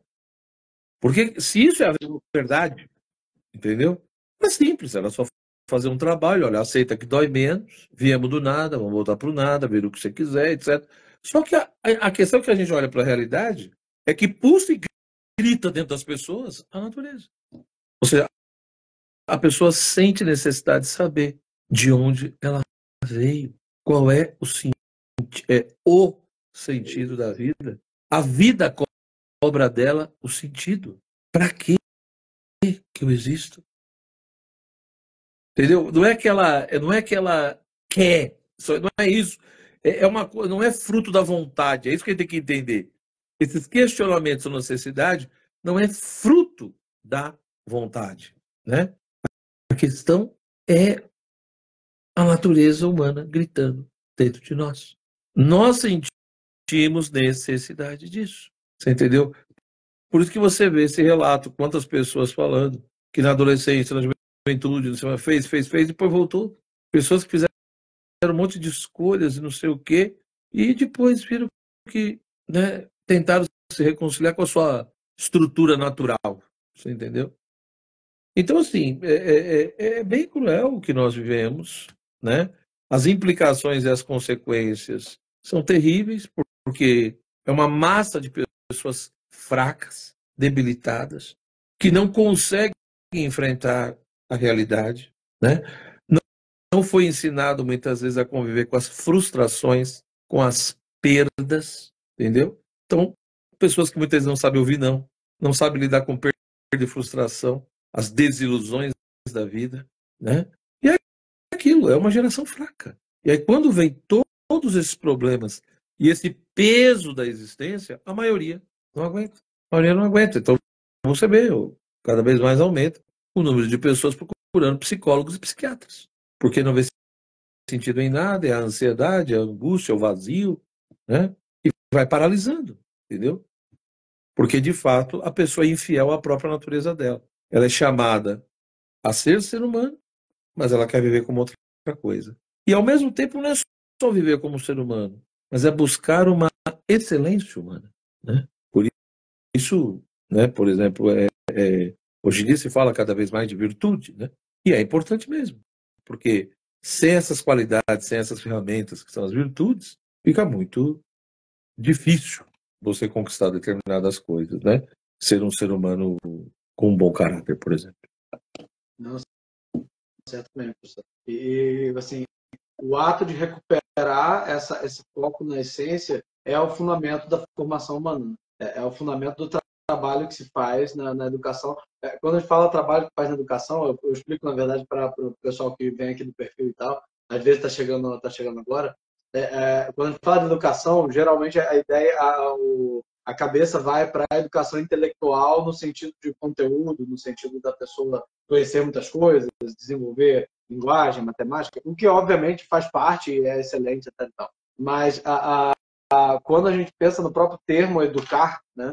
Porque se isso é a verdade, entendeu? É simples, era só fazer um trabalho, olha, aceita que dói menos, viemos do nada, vamos voltar para o nada, ver o que você quiser, etc. Só que a questão que a gente olha para a realidade é que pulsa e grita dentro das pessoas a natureza. Ou seja, a pessoa sente necessidade de saber de onde ela veio, qual é o sentido da vida. A vida cobra dela o sentido. Para que eu existo? Entendeu? Não é que ela quer, não é isso. Não é fruto da vontade, é isso que a gente tem que entender. Esses questionamentos sobre necessidade não é fruto da vontade, né? A questão é a natureza humana gritando dentro de nós. Nós sentimos necessidade disso. Você entendeu? Por isso que você vê esse relato, quantas pessoas falando que na adolescência, na juventude, fez, e depois voltou. Pessoas que fizeram um monte de escolhas e não sei o quê, e depois viram que, né, tentaram se reconciliar com a sua estrutura natural. Você entendeu? Então, assim, é bem cruel o que nós vivemos, né? As implicações e as consequências são terríveis, porque é uma massa de pessoas fracas, debilitadas, que não conseguem enfrentar a realidade, né? Não foi ensinado muitas vezes a conviver com as frustrações, com as perdas, entendeu? Então, pessoas que muitas vezes não sabem ouvir não sabem lidar com perda e frustração, as desilusões da vida, né? E é aquilo, é uma geração fraca. E aí quando vem todos esses problemas e esse peso da existência, a maioria não aguenta. A maioria não aguenta. Então, você vê, cada vez mais aumenta o número de pessoas procurando psicólogos e psiquiatras. Porque não vê sentido em nada, é a ansiedade, a angústia, o vazio, né? E vai paralisando, entendeu? Porque, de fato, a pessoa é infiel à própria natureza dela. Ela é chamada a ser humano, mas ela quer viver como outra coisa. E, ao mesmo tempo, não é só viver como ser humano, mas é buscar uma excelência humana, né? Por isso, né, por exemplo, hoje em dia se fala cada vez mais de virtude, né? E é importante mesmo, porque sem essas qualidades, sem essas ferramentas que são as virtudes, fica muito difícil você conquistar determinadas coisas, né? Ser um ser humano com um bom caráter, por exemplo. Não, certamente, professor. E, assim, o ato de recuperar esse foco na essência é o fundamento da formação humana. É o fundamento do trabalho que se faz na educação. Quando a gente fala trabalho que faz na educação, eu explico, na verdade, para o pessoal que vem aqui do perfil e tal, às vezes está chegando agora. Quando a gente fala de educação, geralmente a ideia, a cabeça vai para a educação intelectual no sentido de conteúdo, no sentido da pessoa conhecer muitas coisas, desenvolver linguagem, matemática, o que obviamente faz parte e é excelente até então. Mas quando a gente pensa no próprio termo educar, né,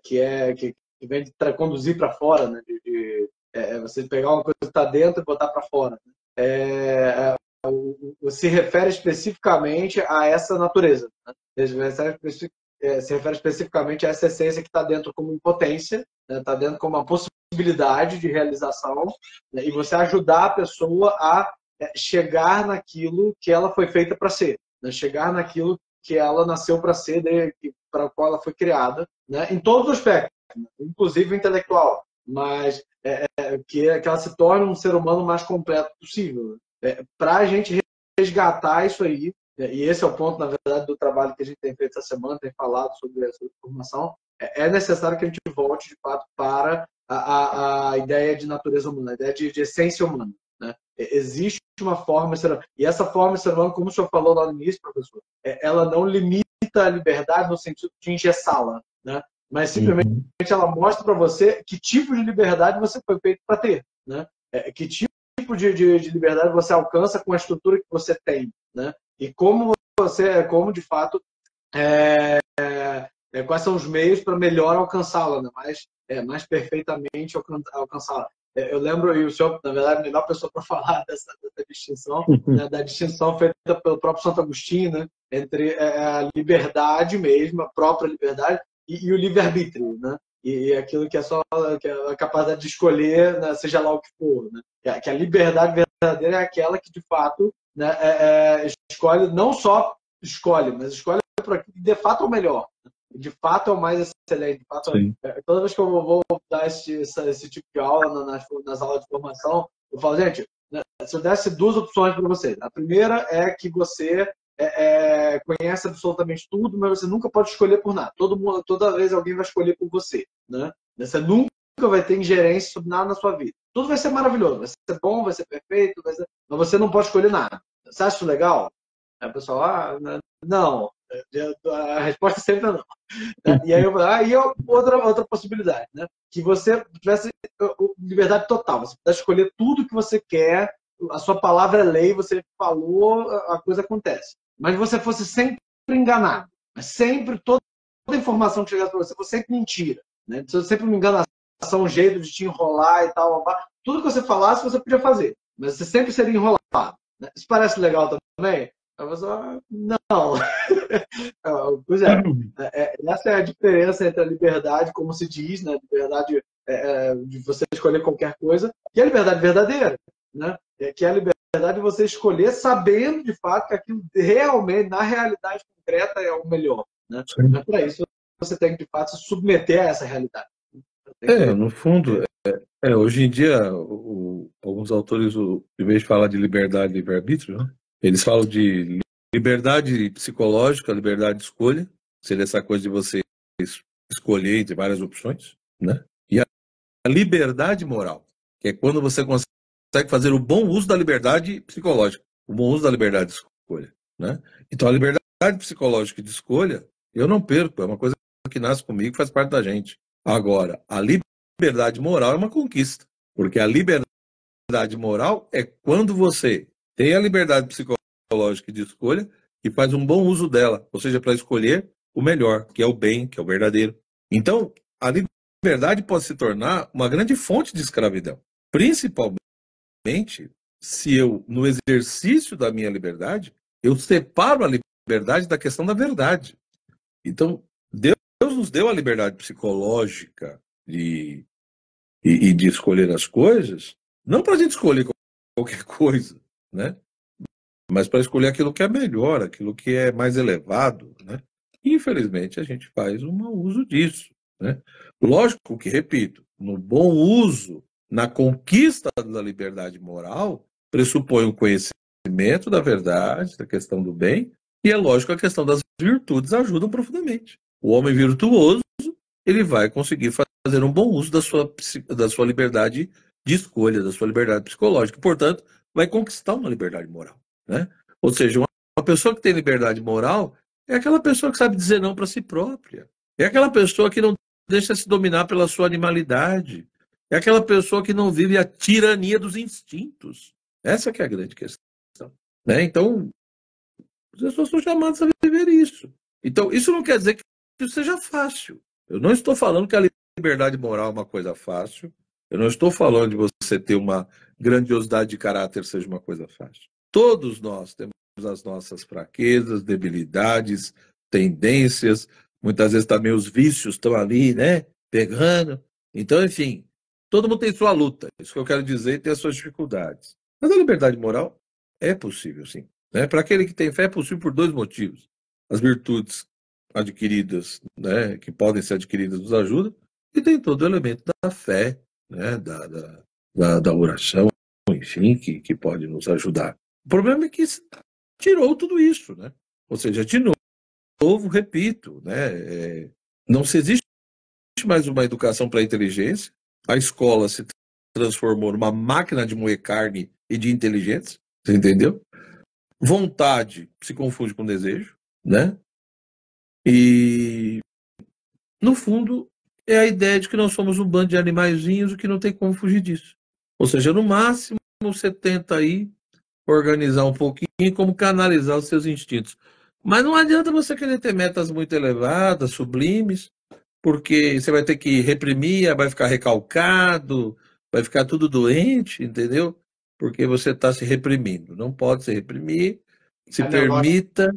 que vem de conduzir para fora, né, você pegar uma coisa que está dentro e botar para fora, né, se refere especificamente a essa natureza, né? Se refere especificamente a essa essência que está dentro como potência, está, né, dentro como uma possibilidade de realização, né? E você ajudar a pessoa a chegar naquilo que ela foi feita para ser, né? Chegar naquilo que ela nasceu para ser, para o qual ela foi criada, né? Em todos os aspectos, né? Inclusive o intelectual, mas que ela se torne um ser humano mais completo possível. Para a gente resgatar isso aí, e esse é o ponto, na verdade, do trabalho que a gente tem feito essa semana, tem falado sobre essa formação, é necessário que a gente volte, de fato, para a ideia de natureza humana, a ideia de essência humana, né? Existe uma forma ser humano, e essa forma ser humano, como o senhor falou lá no início, professor, ela não limita a liberdade no sentido de engessá-la, né? Mas simplesmente ela mostra para você que tipo de liberdade você foi feito para ter, né? Que tipo de liberdade você alcança com a estrutura que você tem, né? E como como de fato, quais são os meios para melhor alcançá-la, né? Mais perfeitamente alcançá-la. Eu lembro, e o senhor, na verdade, é a melhor pessoa para falar dessa distinção, né? Da distinção feita pelo próprio Santo Agostinho, né? Entre a liberdade mesmo, a própria liberdade, e o livre-arbítrio, né? E aquilo que é só que é a capacidade de escolher, né? Seja lá o que for, né? Que a liberdade verdadeira é aquela que, de fato, né? Escolhe, não só escolhe, mas escolhe por aquilo que de fato é o melhor. De fato é o mais excelente. De fato, toda vez que eu vou dar esse tipo de aula nas aulas de formação, eu falo, gente, né, se eu desse duas opções para vocês. A primeira é que você conhece absolutamente tudo, mas você nunca pode escolher por nada. Toda vez alguém vai escolher por você. Né? Você nunca vai ter ingerência sobre nada na sua vida. Tudo vai ser maravilhoso, vai ser bom, vai ser perfeito, mas você não pode escolher nada. Você acha isso legal? Aí o pessoal, não. A resposta sempre é não. E aí outra possibilidade, né? Que você tivesse liberdade total, você pudesse escolher tudo que você quer, a sua palavra é lei, você falou, a coisa acontece. Mas você fosse sempre enganado, sempre toda informação que chegasse para você fosse sempre mentira, né? Sempre uma enganação, um jeito de te enrolar e tal, tudo que você falasse você podia fazer, mas você sempre seria enrolado. Né? Isso parece legal também? A pessoa, não. Pois essa é a diferença entre a liberdade, como se diz, né? A liberdade de você escolher qualquer coisa, e a liberdade verdadeira, né? Que é a liberdade de você escolher sabendo, de fato, que aquilo realmente, na realidade concreta, é o melhor. Né? Mas para isso, você tem que, de fato, se submeter a essa realidade. No fundo, hoje em dia, alguns autores, em vez de falar de liberdade e livre-arbítrio, né, eles falam de liberdade psicológica, liberdade de escolha, seria essa coisa de você escolher entre várias opções, né? E a liberdade moral, que é quando você consegue fazer o bom uso da liberdade psicológica, o bom uso da liberdade de escolha, né? Então, a liberdade psicológica de escolha, eu não perco, é uma coisa que nasce comigo, faz parte da gente. Agora, a liberdade moral é uma conquista, porque a liberdade moral é quando você tem a liberdade psicológica de escolha e faz um bom uso dela, ou seja, para escolher o melhor, que é o bem, que é o verdadeiro. Então, a liberdade pode se tornar uma grande fonte de escravidão, principalmente se eu, no exercício da minha liberdade, eu separo a liberdade da questão da verdade. Então, Deus nos deu a liberdade psicológica e de escolher as coisas, não para a gente escolher qualquer coisa, né? Mas para escolher aquilo que é melhor, aquilo que é mais elevado, né? E, infelizmente, a gente faz um mau uso disso, né? Lógico que, repito, no bom uso, na conquista da liberdade moral, pressupõe o conhecimento da verdade, da questão do bem, e é lógico que a questão das virtudes ajudam profundamente. O homem virtuoso, ele vai conseguir fazer um bom uso da sua liberdade de escolha, da sua liberdade psicológica. Portanto, vai conquistar uma liberdade moral. Né? Ou seja, uma pessoa que tem liberdade moral é aquela pessoa que sabe dizer não para si própria. É aquela pessoa que não deixa se dominar pela sua animalidade. É aquela pessoa que não vive a tirania dos instintos. Essa que é a grande questão. Né? Então, as pessoas são chamadas a viver isso. Então, isso não quer dizer que isso seja fácil. Eu não estou falando que a liberdade moral é uma coisa fácil. Eu não estou falando de você ter uma grandiosidade de caráter seja uma coisa fácil. Todos nós temos as nossas fraquezas, debilidades, tendências. Muitas vezes também os vícios estão ali, né? Pegando. Então, enfim, todo mundo tem sua luta. Isso que eu quero dizer, tem as suas dificuldades. Mas a liberdade moral é possível, sim. Né? Para aquele que tem fé, é possível por dois motivos. As virtudes adquiridas, né, que podem ser adquiridas, nos ajudam, e tem todo o elemento da fé, né, da oração, enfim, que pode nos ajudar. O problema é que tirou tudo isso, né? Ou seja, de novo, repito, né, não se existe mais uma educação para a inteligência, a escola se transformou numa máquina de moer carne e de inteligência, você entendeu? Vontade se confunde com desejo, né? E, no fundo, é a ideia de que nós somos um bando de animaizinhos e que não tem como fugir disso. Ou seja, no máximo, você tenta aí organizar um pouquinho como canalizar os seus instintos. Mas não adianta você querer ter metas muito elevadas, sublimes, porque você vai ter que reprimir, vai ficar recalcado, vai ficar tudo doente, entendeu? Porque você está se reprimindo. Não pode se reprimir, se permita,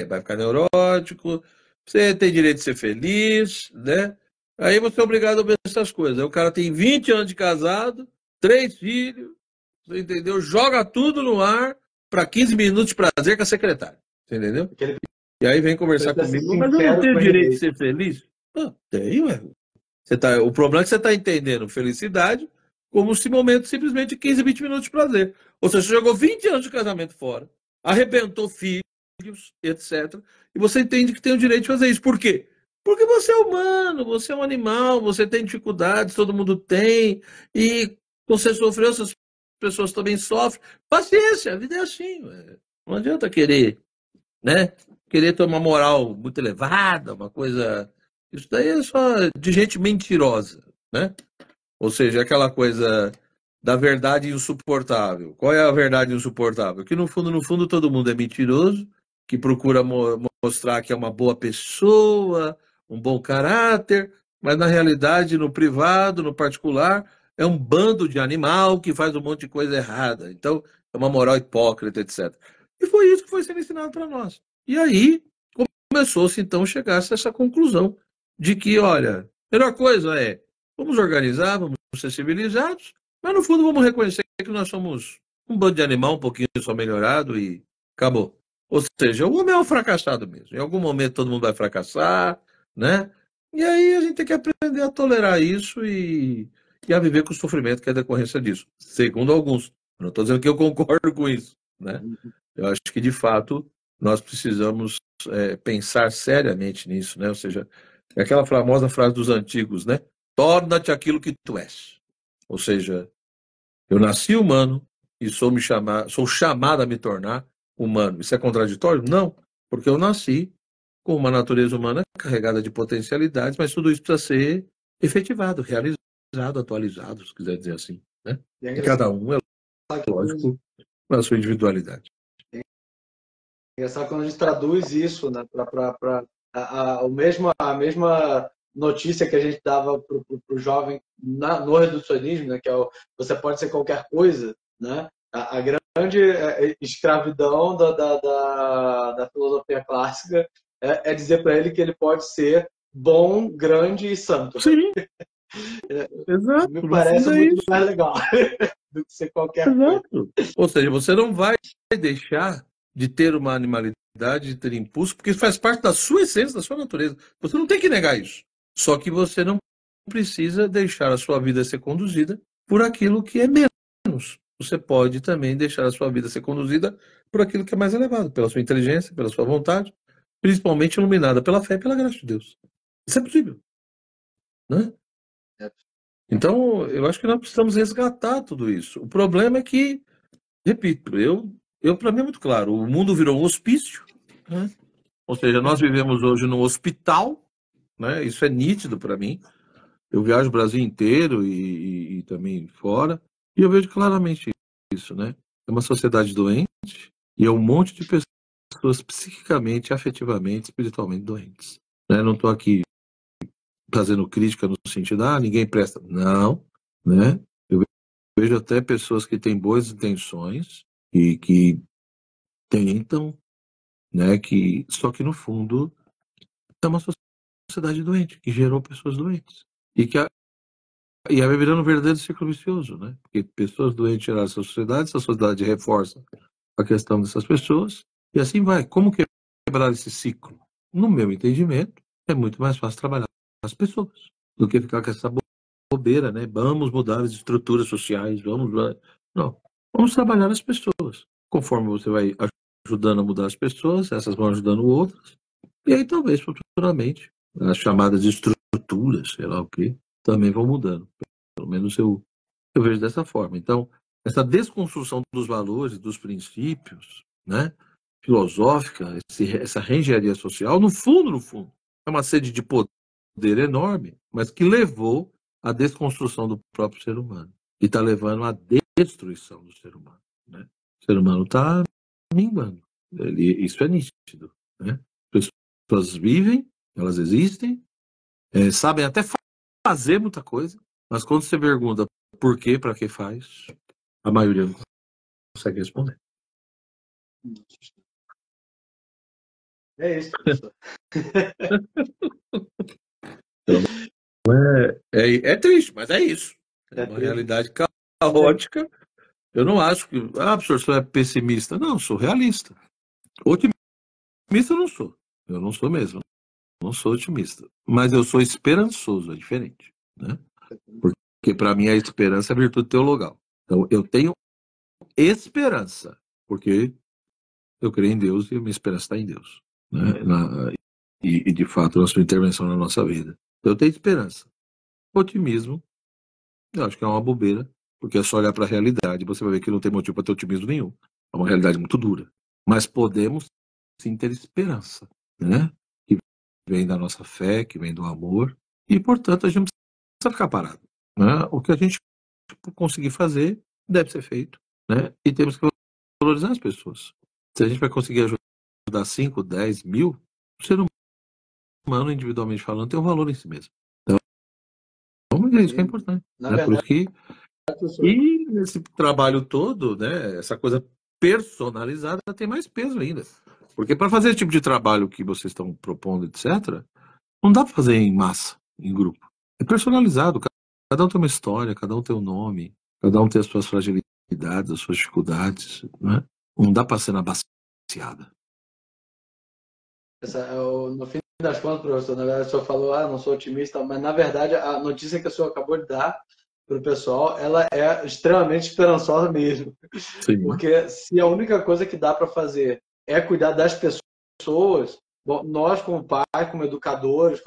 vai ficar neurótico, você tem direito de ser feliz, né? Aí você é obrigado a ver essas coisas. Aí o cara tem 20 anos de casado, 3 filhos, você entendeu? Joga tudo no ar para 15 minutos de prazer com a secretária, você entendeu? E aí vem conversar comigo, mas eu não tenho direito de ser feliz? Não, tenho, ué. O problema é que você está entendendo felicidade como esse momento simplesmente de 15, 20 minutos de prazer. Ou seja, você jogou 20 anos de casamento fora, arrebentou filhos, etc. E você entende que tem o direito de fazer isso. Por quê? Porque você é humano, você é um animal, você tem dificuldades, todo mundo tem, e você sofreu, essas pessoas também sofrem. Paciência, a vida é assim. Não adianta querer, né? Querer ter uma moral muito elevada, uma coisa. Isso daí é só de gente mentirosa, né? Ou seja, aquela coisa da verdade insuportável. Qual é a verdade insuportável? Que no fundo, todo mundo é mentiroso, que procura mostrar que é uma boa pessoa, um bom caráter, mas na realidade, no privado, no particular, é um bando de animal que faz um monte de coisa errada. Então, é uma moral hipócrita, etc. E foi isso que foi sendo ensinado para nós. E aí começou-se então a chegar-se a essa conclusão de que, olha, a melhor coisa é vamos organizar, vamos ser civilizados, mas no fundo vamos reconhecer que nós somos um bando de animal um pouquinho só melhorado e acabou. Ou seja, o homem é um fracassado mesmo. Em algum momento todo mundo vai fracassar, né? E aí a gente tem que aprender a tolerar isso e a viver com o sofrimento que é decorrência disso. Segundo alguns. Eu não estou dizendo que eu concordo com isso, né? Eu acho que, de fato, nós precisamos pensar seriamente nisso, né? Ou seja, é aquela famosa frase dos antigos, né? Torna-te aquilo que tu és. Ou seja, eu nasci humano e sou chamado a me tornar humano. Isso é contraditório? Não, porque eu nasci com uma natureza humana carregada de potencialidades, mas tudo isso precisa ser efetivado, realizado, atualizado, se quiser dizer assim, né? E cada um é lógico na sua individualidade. Engraçado quando a gente traduz isso, né, para a mesma notícia que a gente dava para o jovem no reducionismo, né, que é você pode ser qualquer coisa, né? A grande escravidão da filosofia clássica é dizer para ele que ele pode ser bom, grande e santo. Sim. Exato. Me parece muito mais legal do que ser qualquer coisa. Ou seja, você não vai deixar de ter uma animalidade, de ter impulso, porque faz parte da sua essência, da sua natureza. Você não tem que negar isso. Só que você não precisa deixar a sua vida ser conduzida por aquilo que é menos. Você pode também deixar a sua vida ser conduzida por aquilo que é mais elevado, pela sua inteligência, pela sua vontade, principalmente iluminada pela fé e pela graça de Deus. Isso é possível, né? Então, eu acho que nós precisamos resgatar tudo isso. O problema é que, repito, para mim é muito claro, o mundo virou um hospício, né? Ou seja, nós vivemos hoje num hospital, né? Isso é nítido para mim. Eu viajo o Brasil inteiro e também fora, e eu vejo claramente isso, né? É uma sociedade doente e é um monte de pessoas psiquicamente, afetivamente, espiritualmente doentes. Né? Não estou aqui fazendo crítica no sentido, ninguém presta. Não, né? Eu vejo até pessoas que têm boas intenções e que tentam, né? Só que no fundo é uma sociedade doente, que gerou pessoas doentes. E vai virando um verdadeiro ciclo vicioso, né? Porque pessoas doentes geraram essa sociedade reforça a questão dessas pessoas, e assim vai. Como quebrar esse ciclo? No meu entendimento, é muito mais fácil trabalhar as pessoas do que ficar com essa bobeira, né? Vamos mudar as estruturas sociais, Não, vamos trabalhar as pessoas. Conforme você vai ajudando a mudar as pessoas, essas vão ajudando outras, e aí talvez futuramente as chamadas estruturas, sei lá o quê, também vão mudando. Pelo menos eu vejo dessa forma. Então, essa desconstrução dos valores, dos princípios, né, filosófica, essa reengenharia social, no fundo, é uma sede de poder enorme, mas que levou à desconstrução do próprio ser humano. E está levando à destruição do ser humano. Né? O ser humano está minguando. Isso é nítido. Né? As pessoas vivem, elas existem, sabem até fazer muita coisa, mas quando você pergunta por quê, para que faz, a maioria não consegue responder. É isso, professor. Então, é triste, mas é isso. É uma realidade caótica. Eu não acho que... professor, você é pessimista. Não, eu sou realista. Otimista eu não sou. Eu não sou mesmo. Não sou otimista. Mas eu sou esperançoso, é diferente. Né? Porque para mim a esperança é virtude teologal. Então eu tenho esperança, porque eu creio em Deus e a minha esperança está em Deus. Né? E de fato a sua intervenção na nossa vida. Então, eu tenho esperança. Otimismo, eu acho que é uma bobeira, porque é só olhar para a realidade e você vai ver que não tem motivo para ter otimismo nenhum. É uma realidade muito dura. Mas podemos sim ter esperança, né? Que vem da nossa fé, que vem do amor, e portanto a gente não precisa ficar parado. Né? O que a gente conseguir fazer deve ser feito, né? E temos que valorizar as pessoas. Se a gente vai conseguir ajudar 5, 10 mil, o ser humano, individualmente falando, tem um valor em si mesmo. Então, é isso que é importante. Na Né? verdade, Por isso que, e nesse trabalho todo, né, essa coisa personalizada tem mais peso ainda. Porque para fazer esse tipo de trabalho que vocês estão propondo, etc., não dá para fazer em massa, em grupo. É personalizado. Cada um tem uma história, cada um tem um nome, cada um tem as suas fragilidades, as suas dificuldades. Né? Não dá para ser na baseada. no fim das contas, professor, na verdade o senhor falou, não sou otimista, mas na verdade a notícia que o senhor acabou de dar para o pessoal, ela é extremamente esperançosa mesmo. Sim. Porque se a única coisa que dá para fazer é cuidar das pessoas, bom, nós como pais, como educadores,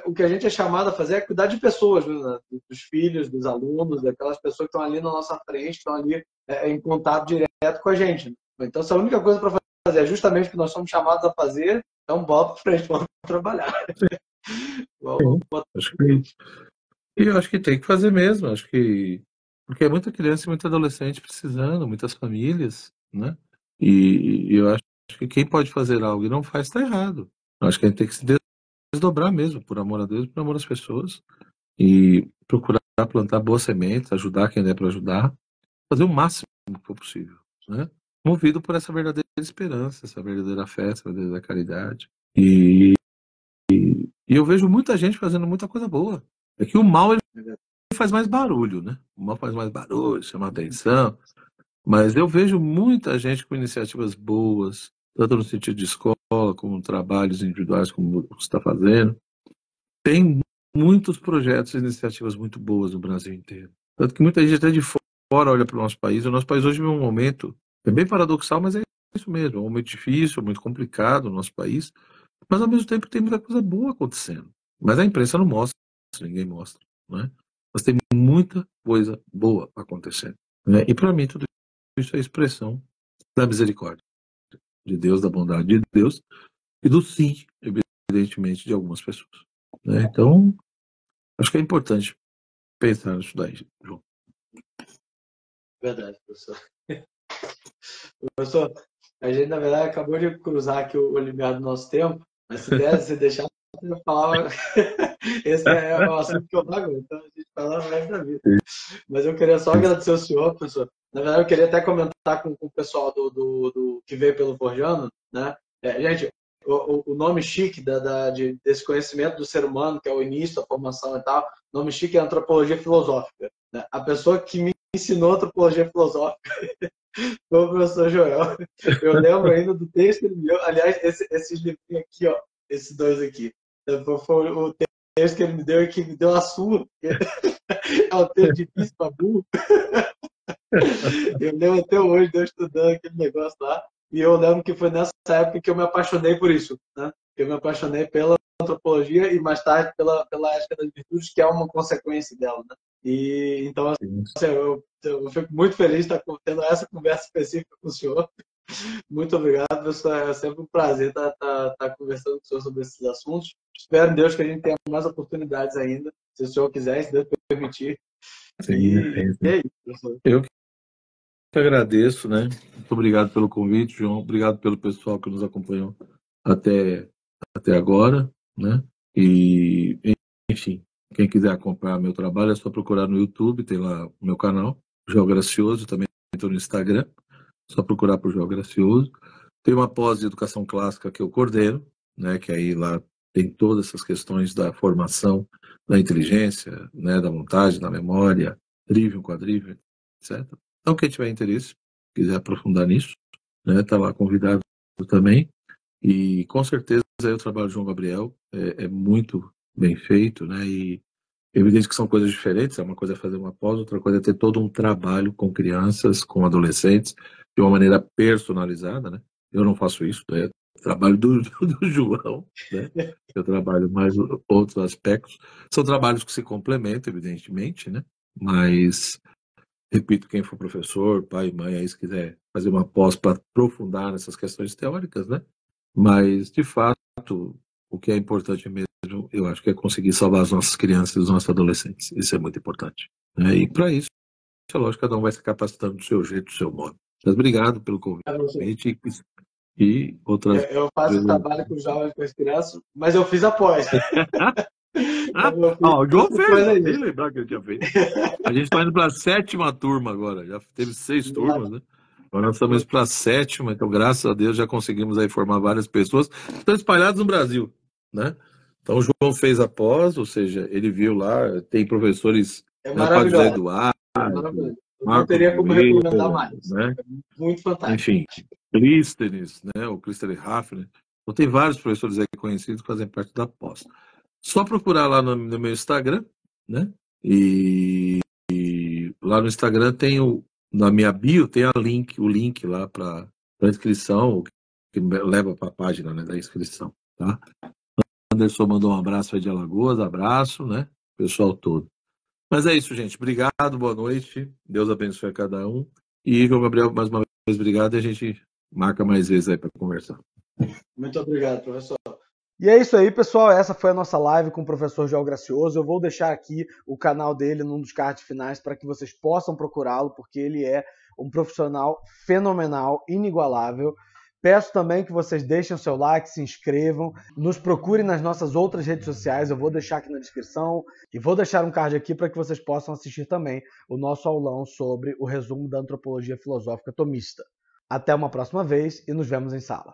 o que a gente é chamado a fazer é cuidar de pessoas, né? Dos filhos, dos alunos, daquelas pessoas que estão ali na nossa frente, estão ali em contato direto com a gente. Então, se a única coisa para fazer é justamente o que nós somos chamados a fazer, então bola para frente, vamos trabalhar. Eu acho que tem que fazer mesmo, porque é muita criança e muita adolescente precisando, muitas famílias, né? E eu acho que quem pode fazer algo e não faz está errado. Eu acho que a gente tem que se desdobrar mesmo, por amor a Deus, por amor às pessoas, e procurar plantar boas sementes, ajudar quem der para ajudar, fazer o máximo que for possível, né? Movido por essa verdadeira esperança, essa verdadeira fé, essa verdadeira caridade. E eu vejo muita gente fazendo muita coisa boa. É que o mal ele faz mais barulho, né? O mal faz mais barulho, chama atenção. Mas eu vejo muita gente com iniciativas boas, tanto no sentido de escola, como trabalhos individuais, como você está fazendo. Tem muitos projetos e iniciativas muito boas no Brasil inteiro. Tanto que muita gente até de fora olha para o nosso país. O nosso país hoje vive um momento, é bem paradoxal, mas é isso mesmo. É um momento difícil, muito complicado no nosso país. Mas ao mesmo tempo tem muita coisa boa acontecendo. Mas a imprensa não mostra, ninguém mostra. Né? Mas tem muita coisa boa acontecendo. Né? E para mim tudo isso é expressão da misericórdia de Deus, da bondade de Deus e do sim, evidentemente, de algumas pessoas. Né? Então, acho que é importante pensar nisso daí, João. Verdade, professor. Professor, a gente, na verdade, acabou de cruzar aqui o limiar do nosso tempo, mas se desse, se deixar, eu falava. Esse é o assunto que eu pago, então a gente fala o resto da vida. Mas eu queria só agradecer ao senhor, professor. Na verdade, eu queria até comentar com o pessoal do que veio pelo Forjando, né? Gente, o nome chique desse conhecimento do ser humano, que é o início da formação e tal, o nome chique é antropologia filosófica. Né? A pessoa que me ensinou antropologia filosófica foi o professor Joel. Eu lembro ainda do texto que ele me deu. Aliás, esses livrinhos aqui, ó, esses dois aqui. Foi o texto que ele me deu e que me deu a sua. É um texto difícil para burro. Eu lembro até hoje de eu estudando aquele negócio lá. E eu lembro que foi nessa época que eu me apaixonei por isso. Né? Eu me apaixonei pela antropologia e mais tarde pela ética das virtudes, que é uma consequência dela, né? E então assim, eu fico muito feliz de estar tendo essa conversa específica com o senhor. Muito obrigado, professor. É sempre um prazer estar conversando com o senhor sobre esses assuntos. Espero em Deus que a gente tenha mais oportunidades ainda, se o senhor quiser, se Deus permitir. Sim, E é isso, professor. Eu que agradeço, né? Muito obrigado pelo convite, João. Obrigado pelo pessoal que nos acompanhou até agora, né? E, enfim, quem quiser acompanhar meu trabalho é só procurar no YouTube, tem lá o meu canal, João Gracioso, também estou no Instagram, só procurar por João Gracioso. Tem uma pós de educação clássica que eu coordeno, né? Que aí lá tem todas essas questões da formação, da inteligência, né? Da montagem, da memória, trivium, quadrivium, etc. Então, quem tiver interesse, quiser aprofundar nisso, né? Está lá convidado também. E com certeza aí o trabalho de João Gabriel é muito bem feito, né? E é evidente que são coisas diferentes, uma coisa é fazer uma pós, outra coisa é ter todo um trabalho com crianças, com adolescentes, de uma maneira personalizada, né? Eu não faço isso, é trabalho do João, né? Eu trabalho mais outros aspectos. São trabalhos que se complementam, evidentemente, né? Mas repito, quem for professor, pai, mãe, aí se quiser fazer uma pós para aprofundar nessas questões teóricas, né? Mas, de fato, o que é importante mesmo, eu acho que é conseguir salvar as nossas crianças e os nossos adolescentes. Isso é muito importante, né? E para isso, é lógico, cada um vai se capacitando do seu jeito, do seu modo. Mas obrigado pelo convite e outras Eu faço vezes. trabalho com jovens, com as crianças, mas eu fiz após. O João fez, nem lembrar que ele tinha feito. A gente está indo para a 7ª turma agora, já teve 6 turmas, né? Agora nós estamos para a 7ª, então graças a Deus já conseguimos aí formar várias pessoas que estão espalhadas no Brasil, né? Então o João fez a pós, ou seja, ele viu lá, tem professores, né, Padre José Eduardo, não teria como recomendar mais, né? Muito fantástico. Enfim, Clístenes, né? O Clístenes Hafner. Então tem vários professores aí conhecidos que fazem parte da pós. Só procurar lá no meu Instagram, né? E lá no Instagram tem na minha bio tem o link lá para inscrição, que leva para a página, né, da inscrição, tá? Anderson mandou um abraço aí de Alagoas, abraço, né? Pessoal todo. Mas é isso, gente. Obrigado, boa noite. Deus abençoe a cada um. E João Gabriel, mais uma vez, obrigado. E a gente marca mais vezes aí para conversar. Muito obrigado, professor. E é isso aí, pessoal. Essa foi a nossa live com o professor João Gracioso. Eu vou deixar aqui o canal dele num dos cards finais para que vocês possam procurá-lo, porque ele é um profissional fenomenal, inigualável. Peço também que vocês deixem o seu like, se inscrevam, nos procurem nas nossas outras redes sociais, eu vou deixar aqui na descrição e vou deixar um card aqui para que vocês possam assistir também o nosso aulão sobre o resumo da antropologia filosófica tomista. Até uma próxima vez e nos vemos em sala.